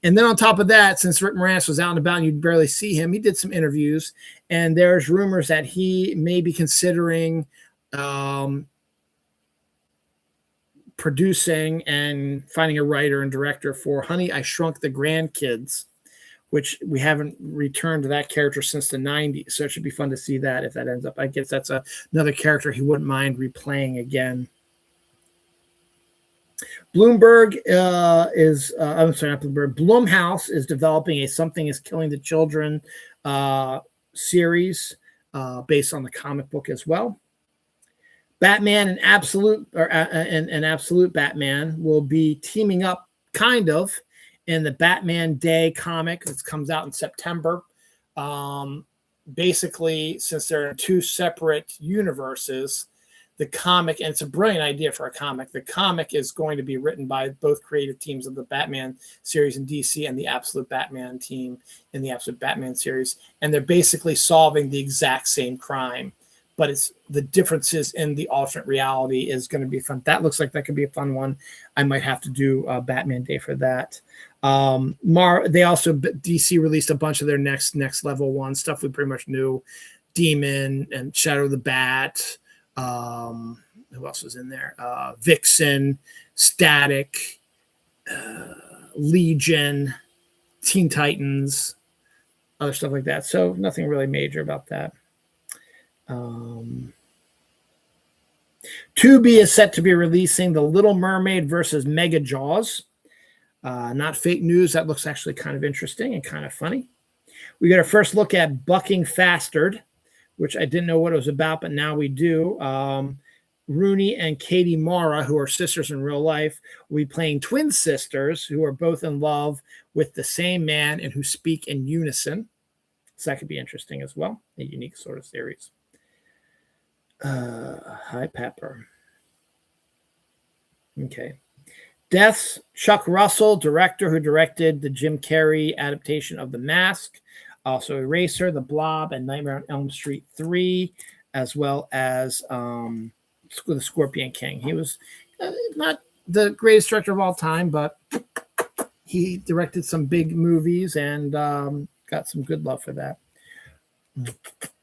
And then on top of that, since Rick Moranis was out and about and you'd barely see him, he did some interviews, and there's rumors that he may be considering producing and finding a writer and director for Honey, I Shrunk the Grandkids, which we haven't returned to that character since the 90s. So it should be fun to see that if that ends up. I guess that's another character he wouldn't mind replaying again. Blumhouse is developing a Something is Killing the Children series based on the comic book as well. Batman and Absolute Batman will be teaming up kind of in the Batman Day comic that comes out in September. Basically, since they're in two separate universes, the comic, and it's a brilliant idea for a comic, the comic is going to be written by both creative teams of the Batman series in DC and the Absolute Batman team in the Absolute Batman series. And they're basically solving the exact same crime, but it's the differences in the alternate reality is going to be fun. That looks like that could be a fun one. I might have to do Batman Day for that. They also, DC released a bunch of their next level one stuff we pretty much knew. Demon and Shadow the Bat. Who else was in there? Vixen, Static, Legion, Teen Titans, other stuff like that. So nothing really major about that. Tubi is set to be releasing The Little Mermaid versus Mega Jaws. Not fake news. That looks actually kind of interesting and kind of funny. We got our first look at Bucking Fastard, which I didn't know what it was about, but now we do. Rooney and Katie Mara, who are sisters in real life, will be playing twin sisters who are both in love with the same man and who speak in unison. So that could be interesting as well. A unique sort of series. Hi, Pepper. Okay. Deaths, Chuck Russell, director who directed the Jim Carrey adaptation of The Mask. Also Eraser, The Blob, and Nightmare on Elm Street 3, as well as The Scorpion King. He was not the greatest director of all time, but he directed some big movies and got some good love for that.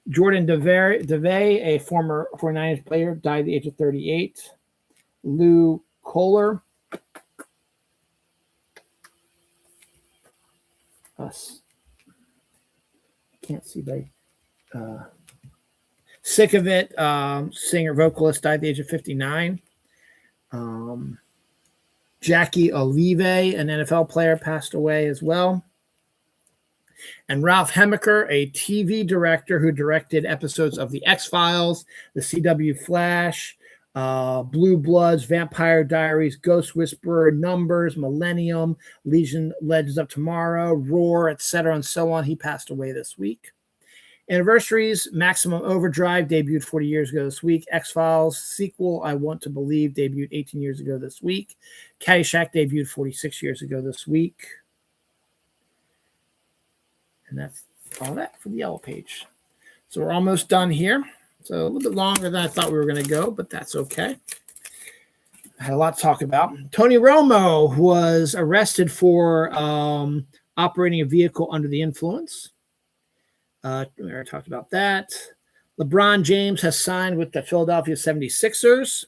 Jordan DeVay, a former 49ers player, died at the age of 38. Lou Kohler. Can't see by Sick of It, singer vocalist, died at the age of 59. Jackie Olive, an NFL player, passed away as well. And Ralph Hemmicker, a TV director who directed episodes of The X-Files, The CW Flash, Blue Bloods, Vampire Diaries, Ghost Whisperer, Numbers, Millennium, Legion, Legends of Tomorrow, Roar, etc., and so on. He passed away this week. Anniversaries: Maximum Overdrive debuted 40 years ago this week. X-Files sequel, I Want to Believe, debuted 18 years ago this week. Caddyshack debuted 46 years ago this week. And that's all that for the yellow page. So we're almost done here. So a little bit longer than I thought we were going to go, but that's okay. I had a lot to talk about. Tony Romo was arrested for operating a vehicle under the influence. We already talked about that. LeBron James has signed with the Philadelphia 76ers.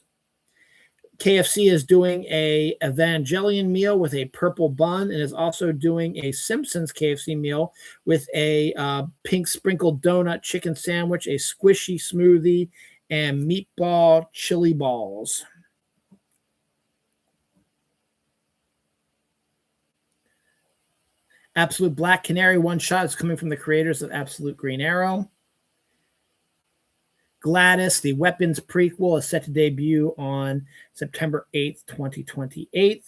KFC is doing a Evangelion meal with a purple bun and is also doing a Simpsons KFC meal with a pink sprinkled donut chicken sandwich, a squishy smoothie, and meatball chili balls. Absolute Black Canary one shot is coming from the creators of Absolute Green Arrow. Gladys, the Weapons prequel, is set to debut on September 8th, 2028.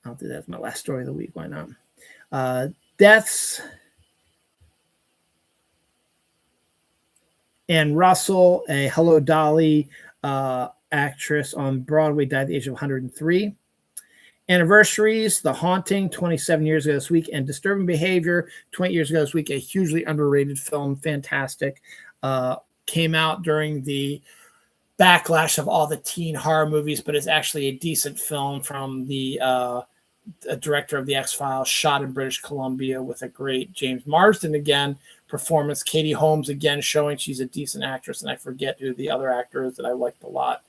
I'll do that as my last story of the week. Why not? Deaths. And Russell, a Hello Dolly actress on Broadway, died at the age of 103. Anniversaries: The Haunting, 27 years ago this week, and Disturbing Behavior, 20 years ago this week, a hugely underrated film, fantastic. Came out during the backlash of all the teen horror movies, but it's actually a decent film from the director of The X-Files, shot in British Columbia with a great James Marsden again performance. Katie Holmes again showing she's a decent actress, and I forget who the other actor is that I liked a lot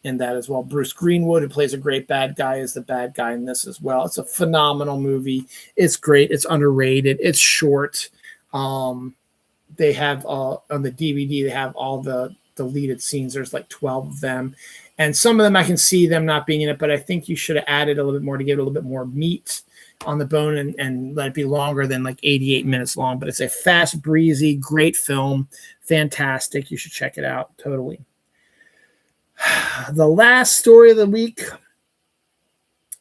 in that as well. Bruce Greenwood, who plays a great bad guy, is the bad guy in this as well. It's a phenomenal movie. It's great. It's underrated. It's short. They have on the DVD, they have all the deleted scenes. There's like 12 of them. And some of them I can see them not being in it, but I think you should have added a little bit more to give it a little bit more meat on the bone and let it be longer than like 88 minutes long. But it's a fast, breezy, great film. Fantastic. You should check it out. Totally. The last story of the week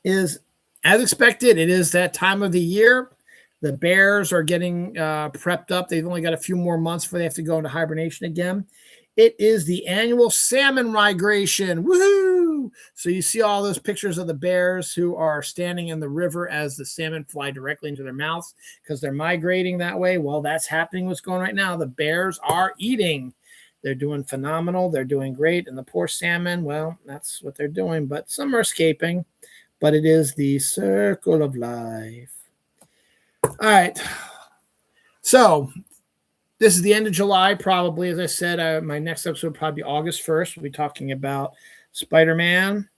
is, as expected, it is that time of the year. The bears are getting prepped up. They've only got a few more months before they have to go into hibernation again. It is the annual salmon migration. Woohoo! So you see all those pictures of the bears who are standing in the river as the salmon fly directly into their mouths because they're migrating that way. Well, that's happening. What's going on right now? The bears are eating. They're doing phenomenal. They're doing great. And the poor salmon, well, that's what they're doing. But some are escaping. But it is the circle of life. All right. So this is the end of July, probably. As I said, my next episode will probably be August 1st. We'll be talking about Spider-Man,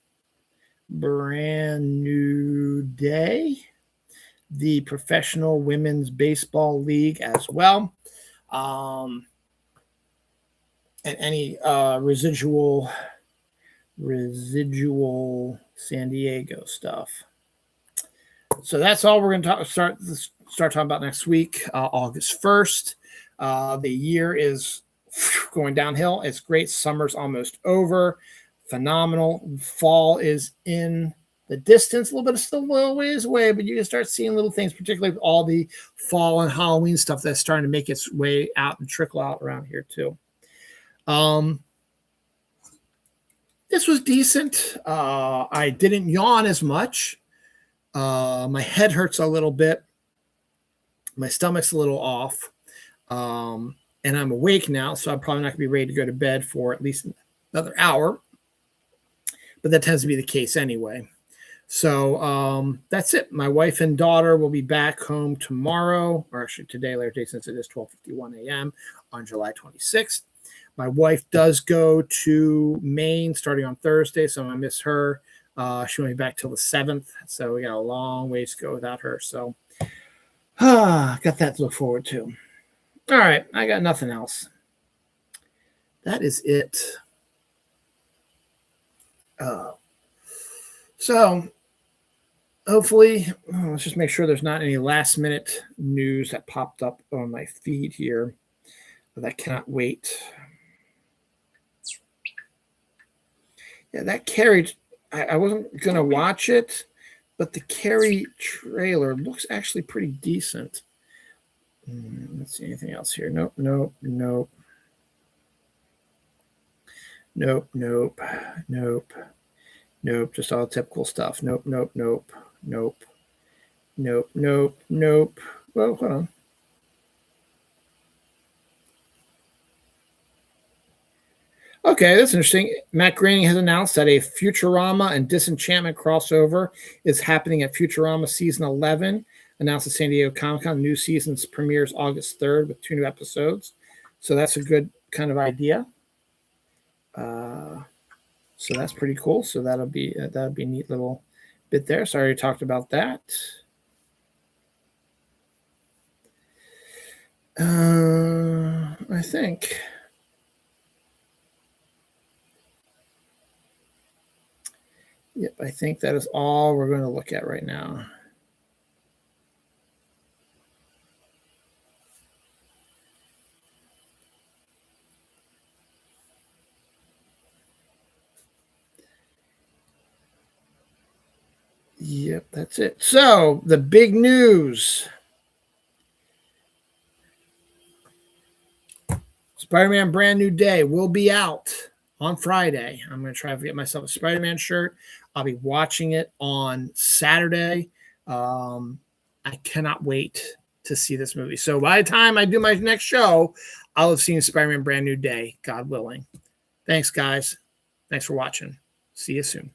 Brand New Day, the Professional Women's Baseball League as well. And any residual San Diego stuff. So that's all we're going to start talking about next week, August 1st. The year is going downhill. It's great. Summer's almost over. Phenomenal. Fall is in the distance. A little bit, still a little ways away, but you can start seeing little things, particularly with all the fall and Halloween stuff that's starting to make its way out and trickle out around here too. This was decent. I didn't yawn as much. My head hurts a little bit. My stomach's a little off. And I'm awake now, so I'm probably not going to be ready to go to bed for at least another hour. But that tends to be the case anyway. So that's it. My wife and daughter will be back home tomorrow, or actually today, later today, since it is 12:51 a.m. on July 26th. My wife does go to Maine starting on Thursday, so I'm going to miss her. She won't be back till the 7th, so we got a long ways to go without her. So got that to look forward to. All right, I got nothing else. That is it. So hopefully, let's just make sure there's not any last minute news that popped up on my feed here that cannot wait. Yeah, that Carrie, I wasn't going to watch it, but the Carrie trailer looks actually pretty decent. Let's see anything else here. Nope, nope, nope. Nope, nope, nope, nope. Just all typical stuff. Nope, nope, nope, nope, nope, nope, nope. Well, hold on. Okay, that's interesting. Matt Groening has announced that a Futurama and Disenchantment crossover is happening at Futurama Season 11, announced at San Diego Comicon. The new season premieres August 3rd with 2 new episodes. So that's a good kind of idea. So that's pretty cool. So that'll be a neat little bit there. So I already talked about that. I think. Yep, I think that is all we're going to look at right now. Yep, that's it. So the big news. Spider-Man Brand New Day will be out on Friday. I'm going to try to get myself a Spider-Man shirt. I'll be watching it on Saturday. I cannot wait to see this movie. So by the time I do my next show, I'll have seen Spider-Man Brand New Day, God willing. Thanks, guys. Thanks for watching. See you soon.